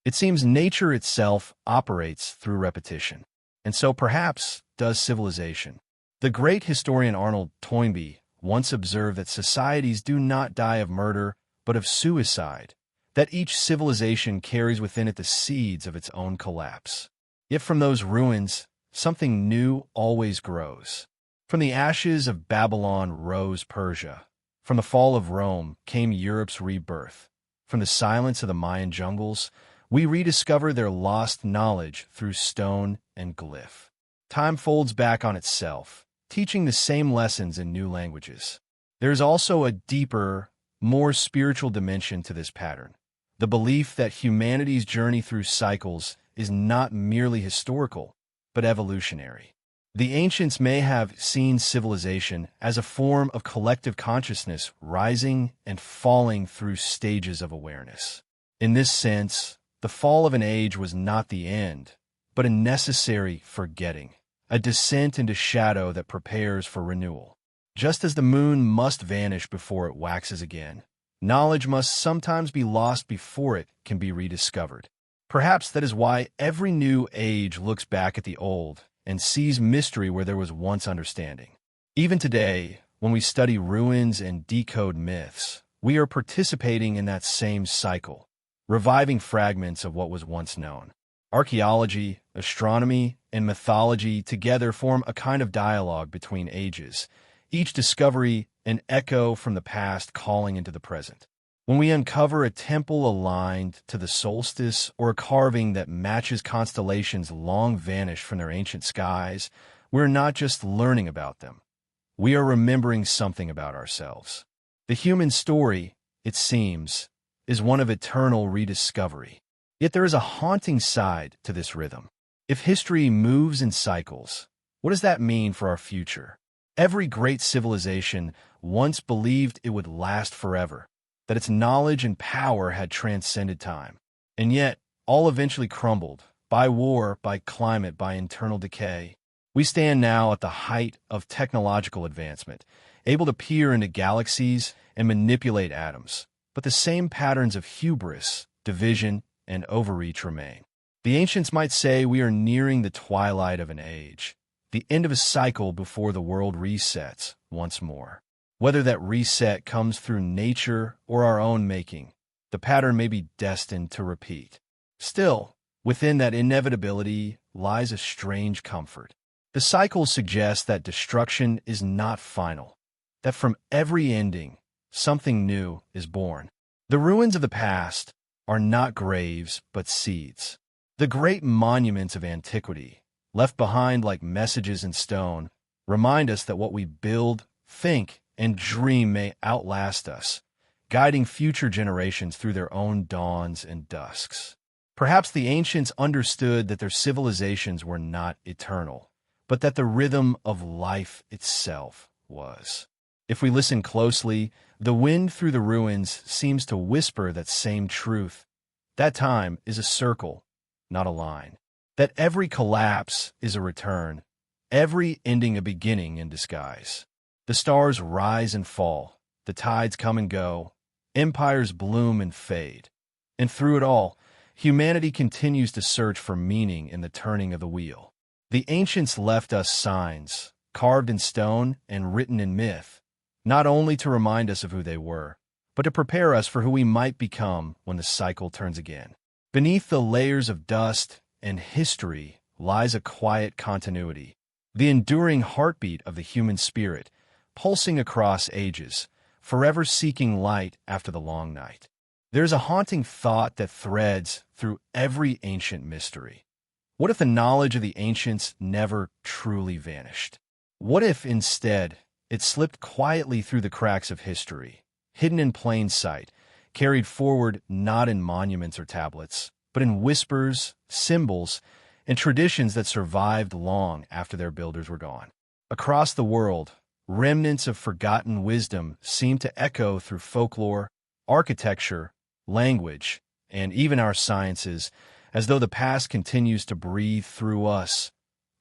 It seems nature itself operates through repetition, and so perhaps does civilization. The great historian Arnold Toynbee once observed that societies do not die of murder, but of suicide, that each civilization carries within it the seeds of its own collapse. Yet from those ruins, something new always grows. From the ashes of Babylon rose Persia. From the fall of Rome came Europe's rebirth. From the silence of the Mayan jungles, we rediscover their lost knowledge through stone and glyph. Time folds back on itself, teaching the same lessons in new languages. There's also a deeper, more spiritual dimension to this pattern. The belief that humanity's journey through cycles is not merely historical, but evolutionary. The ancients may have seen civilization as a form of collective consciousness rising and falling through stages of awareness. In this sense, the fall of an age was not the end, but a necessary forgetting, a descent into shadow that prepares for renewal. Just as the moon must vanish before it waxes again, knowledge must sometimes be lost before it can be rediscovered. Perhaps that is why every new age looks back at the old and sees mystery where there was once understanding. Even today, when we study ruins and decode myths, we are participating in that same cycle, reviving fragments of what was once known. Archaeology, astronomy, and mythology together form a kind of dialogue between ages, each discovery an echo from the past calling into the present. When we uncover a temple aligned to the solstice or a carving that matches constellations long vanished from their ancient skies, we're not just learning about them. We are remembering something about ourselves. The human story, it seems, is one of eternal rediscovery. Yet there is a haunting side to this rhythm. If history moves in cycles, what does that mean for our future? Every great civilization once believed it would last forever, that its knowledge and power had transcended time. And yet, all eventually crumbled, by war, by climate, by internal decay. We stand now at the height of technological advancement, able to peer into galaxies and manipulate atoms. But the same patterns of hubris, division, and overreach remain. The ancients might say we are nearing the twilight of an age, the end of a cycle before the world resets once more. Whether that reset comes through nature or our own making, the pattern may be destined to repeat. Still, within that inevitability lies a strange comfort. The cycle suggests that destruction is not final, that from every ending, something new is born. The ruins of the past are not graves, but seeds. The great monuments of antiquity, left behind like messages in stone, remind us that what we build, think, and dream may outlast us, guiding future generations through their own dawns and dusks. Perhaps the ancients understood that their civilizations were not eternal, but that the rhythm of life itself was. If we listen closely, the wind through the ruins seems to whisper that same truth. That time is a circle, not a line. That every collapse is a return, every ending a beginning in disguise. The stars rise and fall, the tides come and go, empires bloom and fade. And through it all, humanity continues to search for meaning in the turning of the wheel. The ancients left us signs, carved in stone and written in myth, not only to remind us of who they were, but to prepare us for who we might become when the cycle turns again. Beneath the layers of dust and history lies a quiet continuity, the enduring heartbeat of the human spirit, pulsing across ages, forever seeking light after the long night. There's a haunting thought that threads through every ancient mystery. What if the knowledge of the ancients never truly vanished? What if, instead, it slipped quietly through the cracks of history, hidden in plain sight, carried forward not in monuments or tablets, but in whispers, symbols, and traditions that survived long after their builders were gone? Across the world, remnants of forgotten wisdom seem to echo through folklore, architecture, language, and even our sciences, as though the past continues to breathe through us,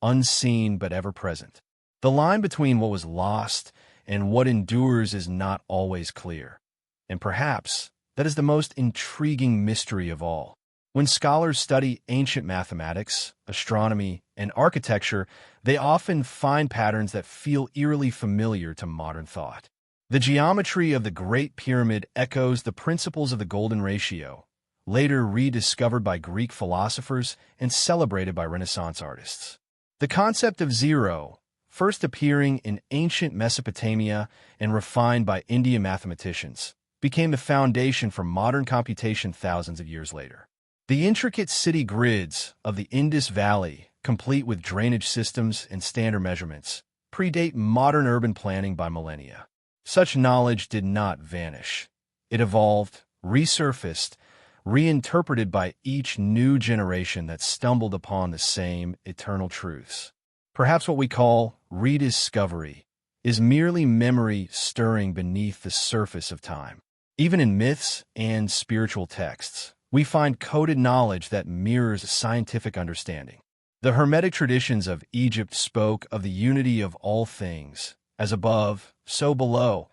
unseen but ever present. The line between what was lost and what endures is not always clear, and perhaps that is the most intriguing mystery of all. When scholars study ancient mathematics, astronomy, and architecture, they often find patterns that feel eerily familiar to modern thought. The geometry of the Great Pyramid echoes the principles of the Golden Ratio, later rediscovered by Greek philosophers and celebrated by Renaissance artists. The concept of zero, first appearing in ancient Mesopotamia and refined by Indian mathematicians, became the foundation for modern computation thousands of years later. The intricate city grids of the Indus Valley, complete with drainage systems and standard measurements, predate modern urban planning by millennia. Such knowledge did not vanish. It evolved, resurfaced, reinterpreted by each new generation that stumbled upon the same eternal truths. Perhaps what we call rediscovery is merely memory stirring beneath the surface of time. Even in myths and spiritual texts, we find coded knowledge that mirrors scientific understanding. The Hermetic traditions of Egypt spoke of the unity of all things, as above, so below,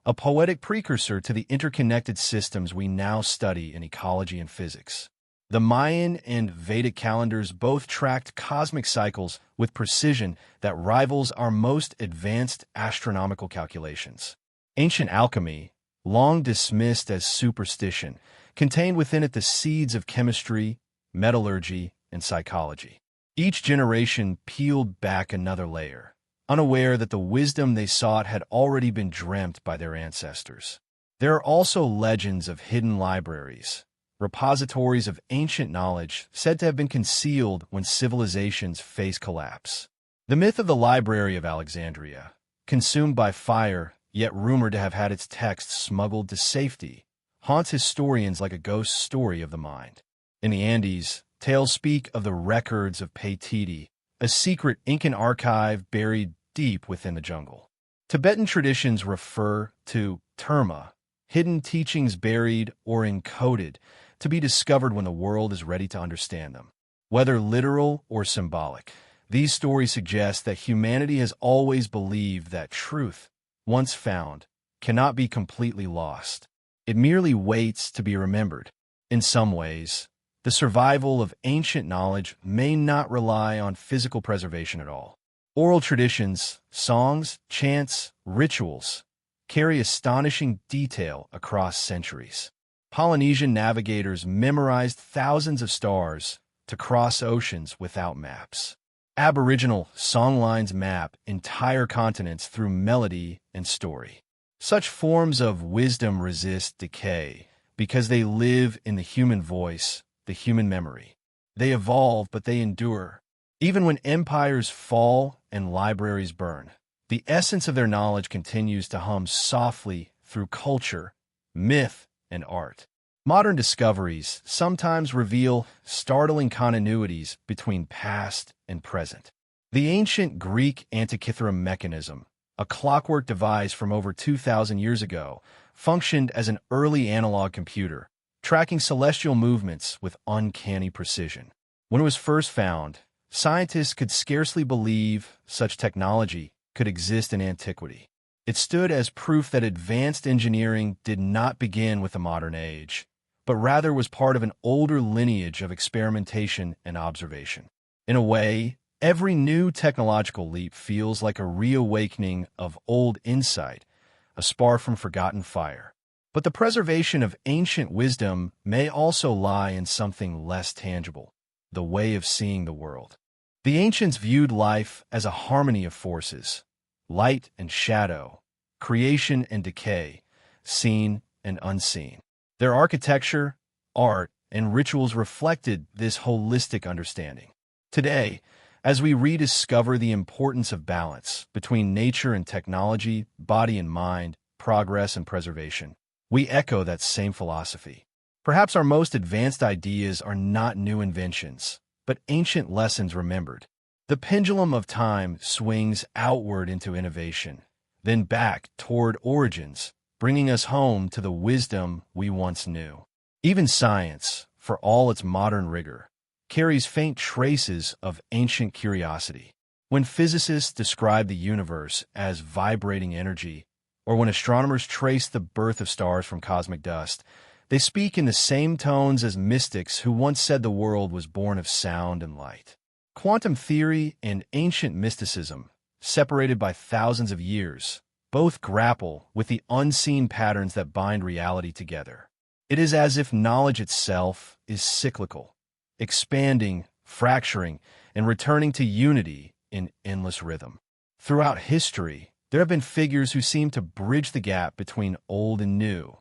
a poetic precursor to the interconnected systems we now study in ecology and physics. The Mayan and Vedic calendars both tracked cosmic cycles with precision that rivals our most advanced astronomical calculations. Ancient alchemy, long dismissed as superstition, contained within it the seeds of chemistry, metallurgy, and psychology. Each generation peeled back another layer, unaware that the wisdom they sought had already been dreamt by their ancestors. There are also legends of hidden libraries, repositories of ancient knowledge said to have been concealed when civilizations face collapse. The myth of the Library of Alexandria, consumed by fire, yet rumored to have had its texts smuggled to safety, haunts historians like a ghost story of the mind. In the Andes, tales speak of the records of Paititi, a secret Incan archive buried deep within the jungle. Tibetan traditions refer to terma, hidden teachings buried or encoded to be discovered when the world is ready to understand them. Whether literal or symbolic, these stories suggest that humanity has always believed that truth, once found, cannot be completely lost. It merely waits to be remembered. In some ways, the survival of ancient knowledge may not rely on physical preservation at all. Oral traditions, songs, chants, rituals carry astonishing detail across centuries. Polynesian navigators memorized thousands of stars to cross oceans without maps. Aboriginal songlines map entire continents through melody and story. Such forms of wisdom resist decay because they live in the human voice, the human memory. They evolve, but they endure. Even when empires fall and libraries burn, the essence of their knowledge continues to hum softly through culture, myth, and art. Modern discoveries sometimes reveal startling continuities between past and present. The ancient Greek Antikythera mechanism, a clockwork device from over 2,000 years ago, functioned as an early analog computer, tracking celestial movements with uncanny precision. When it was first found, scientists could scarcely believe such technology could exist in antiquity. It stood as proof that advanced engineering did not begin with the modern age, but rather was part of an older lineage of experimentation and observation. In a way, every new technological leap feels like a reawakening of old insight, a spar from forgotten fire. But the preservation of ancient wisdom may also lie in something less tangible, the way of seeing the world. The ancients viewed life as a harmony of forces, light and shadow, creation and decay, seen and unseen. Their architecture, art, and rituals reflected this holistic understanding. Today, as we rediscover the importance of balance between nature and technology, body and mind, progress and preservation, we echo that same philosophy. Perhaps our most advanced ideas are not new inventions, but ancient lessons remembered. The pendulum of time swings outward into innovation, then back toward origins, bringing us home to the wisdom we once knew. Even science, for all its modern rigor, carries faint traces of ancient curiosity. When physicists describe the universe as vibrating energy, or when astronomers trace the birth of stars from cosmic dust, they speak in the same tones as mystics who once said the world was born of sound and light. Quantum theory and ancient mysticism, separated by thousands of years, both grapple with the unseen patterns that bind reality together. It is as if knowledge itself is cyclical, expanding, fracturing, and returning to unity in endless rhythm. Throughout history, there have been figures who seem to bridge the gap between old and new,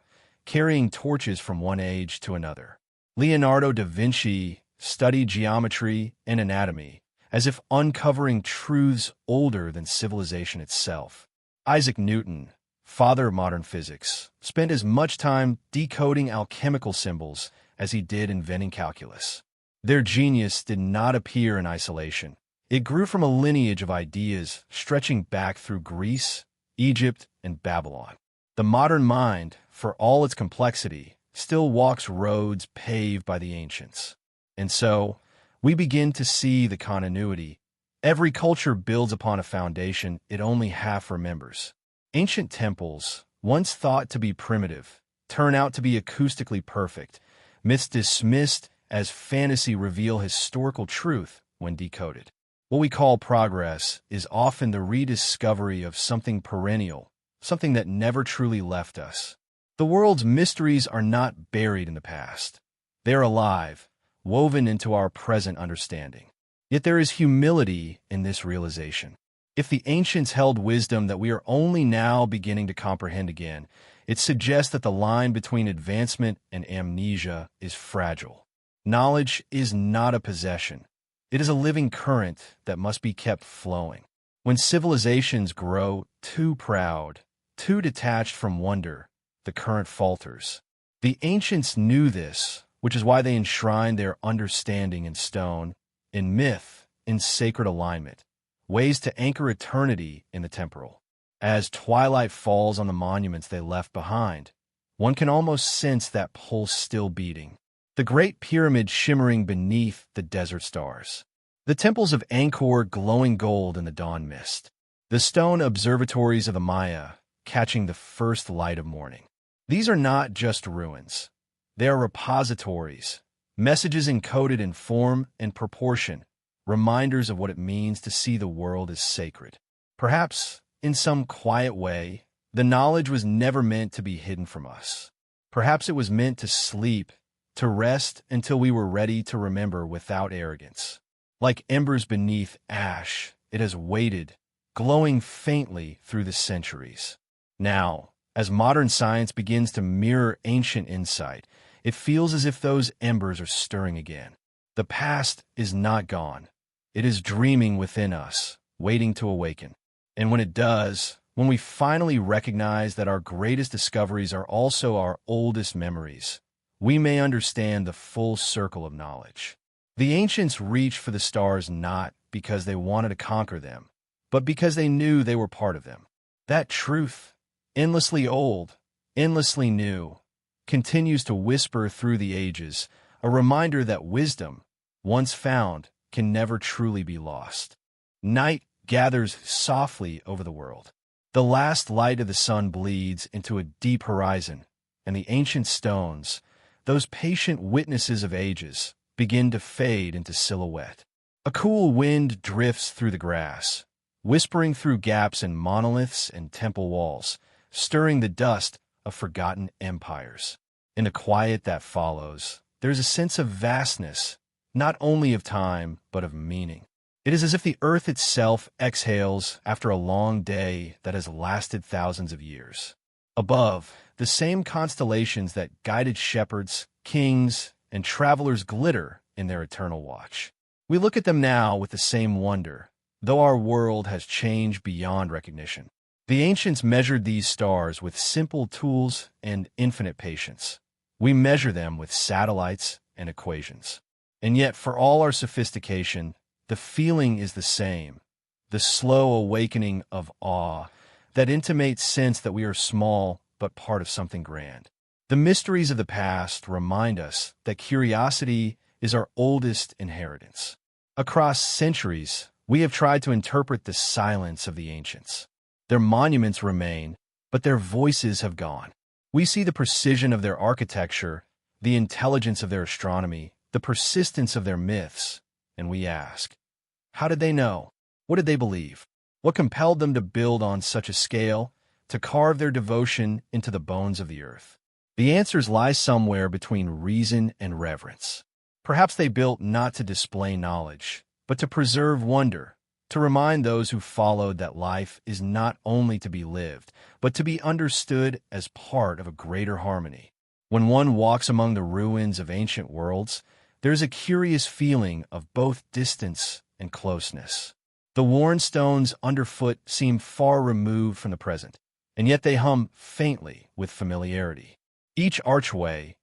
carrying torches from one age to another. Leonardo da Vinci studied geometry and anatomy, as if uncovering truths older than civilization itself. Isaac Newton, father of modern physics, spent as much time decoding alchemical symbols as he did inventing calculus. Their genius did not appear in isolation. It grew from a lineage of ideas stretching back through Greece, Egypt, and Babylon. The modern mind, for all its complexity, still walks roads paved by the ancients. And so, we begin to see the continuity. Every culture builds upon a foundation it only half remembers. Ancient temples, once thought to be primitive, turn out to be acoustically perfect. Myths dismissed as fantasy reveal historical truth when decoded. What we call progress is often the rediscovery of something perennial, something that never truly left us. The world's mysteries are not buried in the past. They are alive, woven into our present understanding. Yet there is humility in this realization. If the ancients held wisdom that we are only now beginning to comprehend again, it suggests that the line between advancement and amnesia is fragile. Knowledge is not a possession. It is a living current that must be kept flowing. When civilizations grow too proud, too detached from wonder, the current falters. The ancients knew this, which is why they enshrined their understanding in stone, in myth, in sacred alignment, ways to anchor eternity in the temporal. As twilight falls on the monuments they left behind, one can almost sense that pulse still beating. The Great Pyramid shimmering beneath the desert stars. The temples of Angkor glowing gold in the dawn mist. The stone observatories of the Maya catching the first light of morning. These are not just ruins. They are repositories, messages encoded in form and proportion, reminders of what it means to see the world as sacred. Perhaps, in some quiet way, the knowledge was never meant to be hidden from us. Perhaps it was meant to sleep, to rest until we were ready to remember without arrogance. Like embers beneath ash, it has waited, glowing faintly through the centuries. Now, as modern science begins to mirror ancient insight, it feels as if those embers are stirring again. The past is not gone. It is dreaming within us, waiting to awaken. And when it does, when we finally recognize that our greatest discoveries are also our oldest memories, we may understand the full circle of knowledge. The ancients reached for the stars not because they wanted to conquer them, but because they knew they were part of them. That truth, endlessly old, endlessly new, continues to whisper through the ages, a reminder that wisdom, once found, can never truly be lost. Night gathers softly over the world. The last light of the sun bleeds into a deep horizon, and the ancient stones, those patient witnesses of ages, begin to fade into silhouette. A cool wind drifts through the grass, whispering through gaps in monoliths and temple walls, stirring the dust of forgotten empires. In the quiet that follows, there is a sense of vastness, not only of time, but of meaning. It is as if the earth itself exhales after a long day that has lasted thousands of years. Above, the same constellations that guided shepherds, kings, and travelers glitter in their eternal watch. We look at them now with the same wonder, though our world has changed beyond recognition. The ancients measured these stars with simple tools and infinite patience. We measure them with satellites and equations. And yet, for all our sophistication, the feeling is the same, the slow awakening of awe that intimates sense that we are small but part of something grand. The mysteries of the past remind us that curiosity is our oldest inheritance. Across centuries, we have tried to interpret the silence of the ancients. Their monuments remain, but their voices have gone. We see the precision of their architecture, the intelligence of their astronomy, the persistence of their myths, and we ask, how did they know? What did they believe? What compelled them to build on such a scale, to carve their devotion into the bones of the earth? The answers lie somewhere between reason and reverence. Perhaps they built not to display knowledge, but to preserve wonder, to remind those who followed that life is not only to be lived, but to be understood as part of a greater harmony. When one walks among the ruins of ancient worlds, there is a curious feeling of both distance and closeness. The worn stones underfoot seem far removed from the present, and yet they hum faintly with familiarity. Each archway,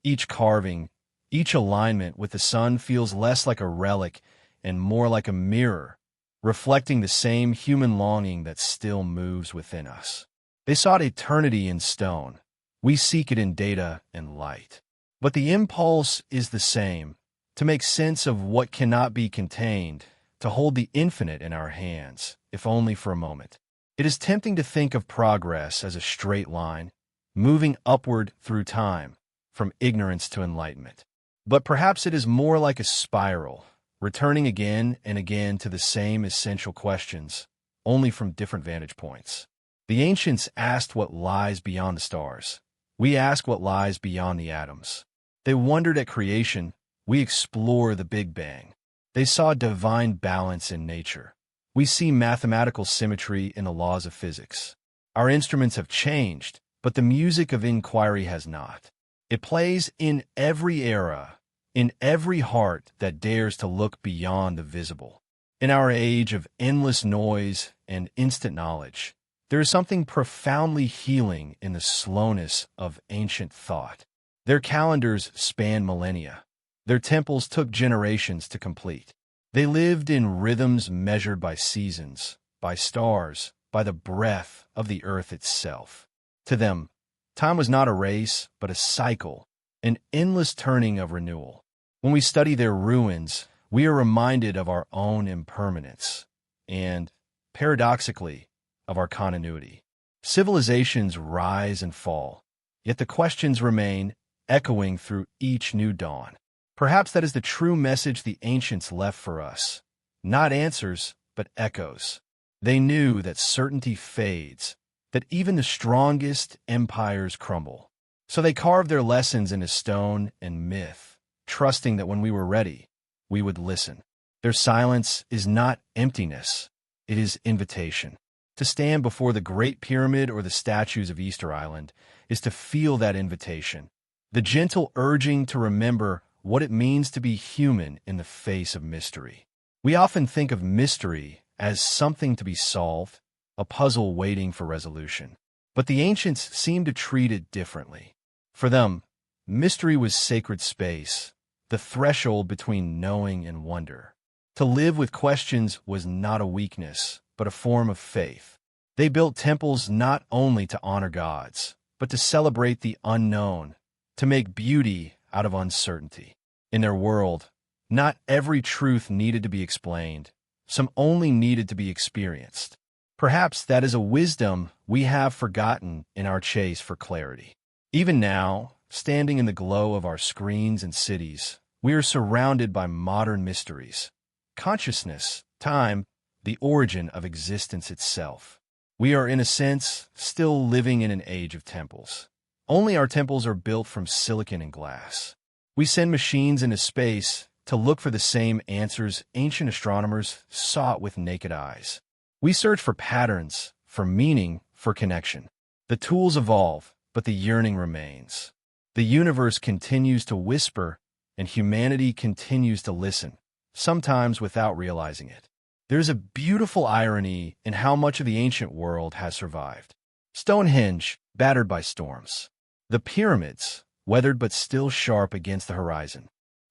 each carving, each alignment with the sun feels less like a relic and more like a mirror, reflecting the same human longing that still moves within us. They sought eternity in stone. We seek it in data and light. But the impulse is the same, to make sense of what cannot be contained, to hold the infinite in our hands, if only for a moment. It is tempting to think of progress as a straight line, moving upward through time, from ignorance to enlightenment. But perhaps it is more like a spiral, returning again and again to the same essential questions, only from different vantage points. The ancients asked what lies beyond the stars. We ask what lies beyond the atoms. They wondered at creation. We explore the Big Bang. They saw divine balance in nature. We see mathematical symmetry in the laws of physics. Our instruments have changed, but the music of inquiry has not. It plays in every era, in every heart that dares to look beyond the visible. In our age of endless noise and instant knowledge, there is something profoundly healing in the slowness of ancient thought. Their calendars span millennia. Their temples took generations to complete. They lived in rhythms measured by seasons, by stars, by the breath of the earth itself. To them, time was not a race, but a cycle, an endless turning of renewal. When we study their ruins, we are reminded of our own impermanence and, paradoxically, of our continuity. Civilizations rise and fall, yet the questions remain, echoing through each new dawn. Perhaps that is the true message the ancients left for us. Not answers, but echoes. They knew that certainty fades, that even the strongest empires crumble. So they carved their lessons into stone and myth, trusting that when we were ready, we would listen. Their silence is not emptiness, it is invitation. To stand before the Great Pyramid or the statues of Easter Island is to feel that invitation, the gentle urging to remember what it means to be human in the face of mystery. We often think of mystery as something to be solved, a puzzle waiting for resolution. But the ancients seemed to treat it differently. For them, mystery was sacred space, the threshold between knowing and wonder. To live with questions was not a weakness, but a form of faith. They built temples not only to honor gods, but to celebrate the unknown, to make beauty out of uncertainty. In their world, not every truth needed to be explained. Some only needed to be experienced. Perhaps that is a wisdom we have forgotten in our chase for clarity. Even now, standing in the glow of our screens and cities, we are surrounded by modern mysteries. Consciousness, time, the origin of existence itself. We are, in a sense, still living in an age of temples. Only our temples are built from silicon and glass. We send machines into space to look for the same answers ancient astronomers sought with naked eyes. We search for patterns, for meaning, for connection. The tools evolve, but the yearning remains. The universe continues to whisper, and humanity continues to listen, sometimes without realizing it. There's a beautiful irony in how much of the ancient world has survived. Stonehenge, battered by storms. The pyramids, weathered but still sharp against the horizon.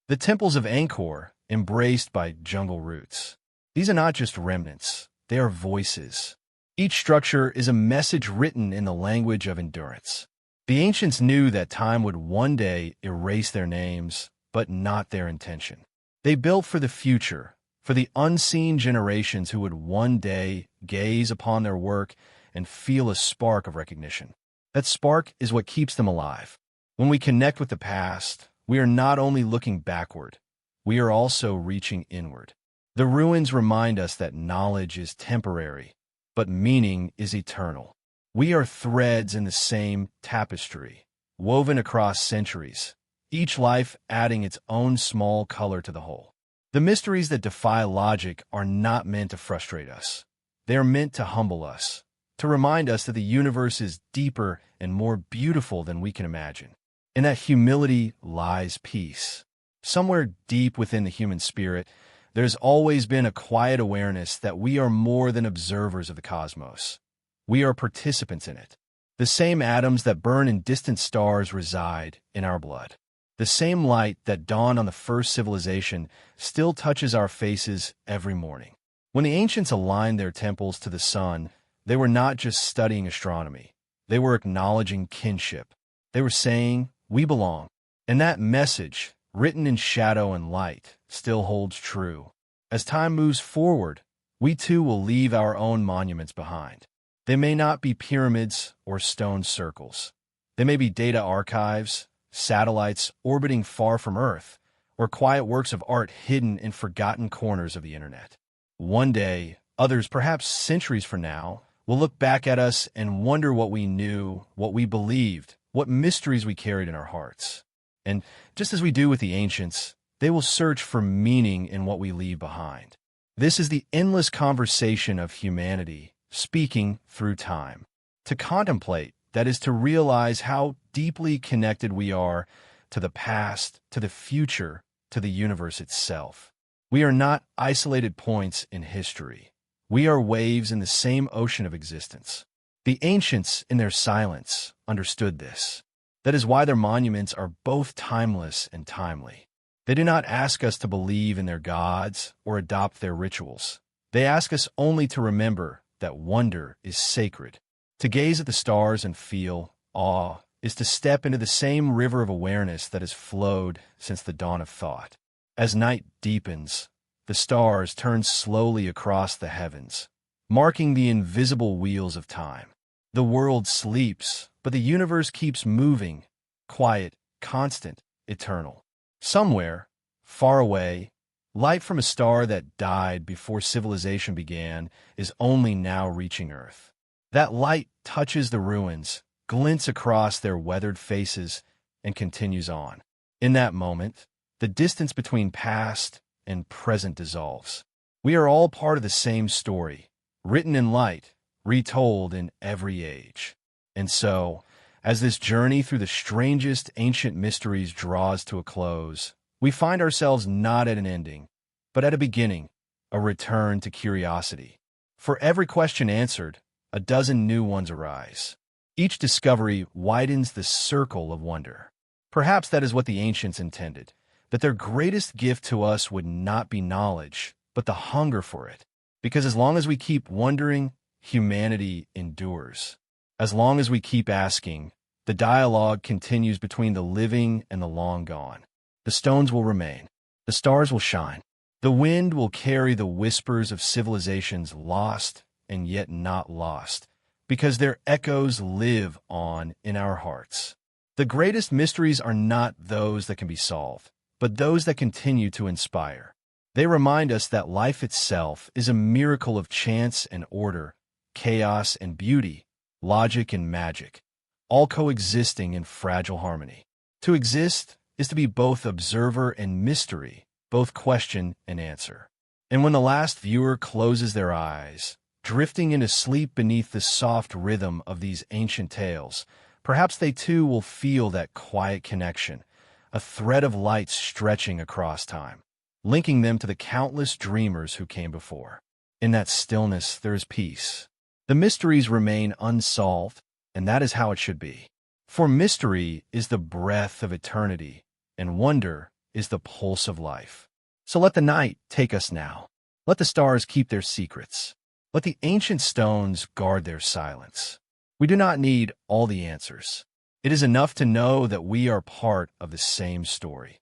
The temples of Angkor, embraced by jungle roots. These are not just remnants, they are voices. Each structure is a message written in the language of endurance. The ancients knew that time would one day erase their names, but not their intention. They built for the future, for the unseen generations who would one day gaze upon their work and feel a spark of recognition. That spark is what keeps them alive. When we connect with the past, we are not only looking backward, we are also reaching inward. The ruins remind us that knowledge is temporary, but meaning is eternal. We are threads in the same tapestry, woven across centuries, each life adding its own small color to the whole. The mysteries that defy logic are not meant to frustrate us. They are meant to humble us, to remind us that the universe is deeper and more beautiful than we can imagine. In that humility lies peace. Somewhere deep within the human spirit, there's always been a quiet awareness that we are more than observers of the cosmos. We are participants in it. The same atoms that burn in distant stars reside in our blood. The same light that dawned on the first civilization still touches our faces every morning. When the ancients aligned their temples to the sun, they were not just studying astronomy. They were acknowledging kinship. They were saying, "We belong." And that message, written in shadow and light, still holds true. As time moves forward, we too will leave our own monuments behind. They may not be pyramids or stone circles. They may be data archives, satellites orbiting far from Earth, or quiet works of art hidden in forgotten corners of the internet. One day, others, perhaps centuries from now, will look back at us and wonder what we knew, what we believed, what mysteries we carried in our hearts. And just as we do with the ancients, they will search for meaning in what we leave behind. This is the endless conversation of humanity, speaking through time. To contemplate, that is to realize how deeply connected we are to the past, to the future, to the universe itself. We are not isolated points in history. We are waves in the same ocean of existence. The ancients, in their silence, understood this. That is why their monuments are both timeless and timely. They do not ask us to believe in their gods or adopt their rituals. They ask us only to remember that wonder is sacred. To gaze at the stars and feel awe is to step into the same river of awareness that has flowed since the dawn of thought. As night deepens, the stars turn slowly across the heavens, marking the invisible wheels of time. The world sleeps, but the universe keeps moving, quiet, constant, eternal. Somewhere, far away, light from a star that died before civilization began is only now reaching Earth. That light touches the ruins, glints across their weathered faces, and continues on. In that moment, the distance between past and present dissolves. We are all part of the same story, written in light, retold in every age. And so, as this journey through the strangest ancient mysteries draws to a close, we find ourselves not at an ending, but at a beginning, a return to curiosity. For every question answered, a dozen new ones arise. Each discovery widens the circle of wonder. Perhaps that is what the ancients intended, that their greatest gift to us would not be knowledge, but the hunger for it. Because as long as we keep wondering, humanity endures. As long as we keep asking, the dialogue continues between the living and the long gone. The stones will remain. The stars will shine. The wind will carry the whispers of civilizations lost and yet not lost, because their echoes live on in our hearts. The greatest mysteries are not those that can be solved, but those that continue to inspire. They remind us that life itself is a miracle of chance and order, chaos and beauty, logic and magic, all coexisting in fragile harmony. To exist is to be both observer and mystery, both question and answer. And when the last viewer closes their eyes, drifting into sleep beneath the soft rhythm of these ancient tales, perhaps they too will feel that quiet connection, a thread of light stretching across time, linking them to the countless dreamers who came before. In that stillness, there is peace. The mysteries remain unsolved, and that is how it should be. For mystery is the breath of eternity, and wonder is the pulse of life. So let the night take us now. Let the stars keep their secrets. Let the ancient stones guard their silence. We do not need all the answers. It is enough to know that we are part of the same story,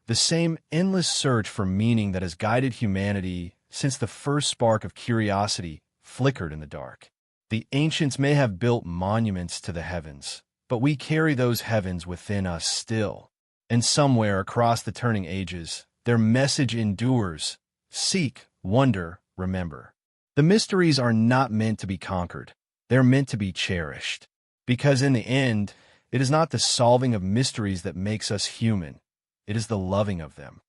the same endless search for meaning that has guided humanity since the first spark of curiosity flickered in the dark. The ancients may have built monuments to the heavens, but we carry those heavens within us still. And somewhere across the turning ages, their message endures. Seek, wonder, remember. The mysteries are not meant to be conquered. They're meant to be cherished. Because in the end, it is not the solving of mysteries that makes us human. It is the loving of them.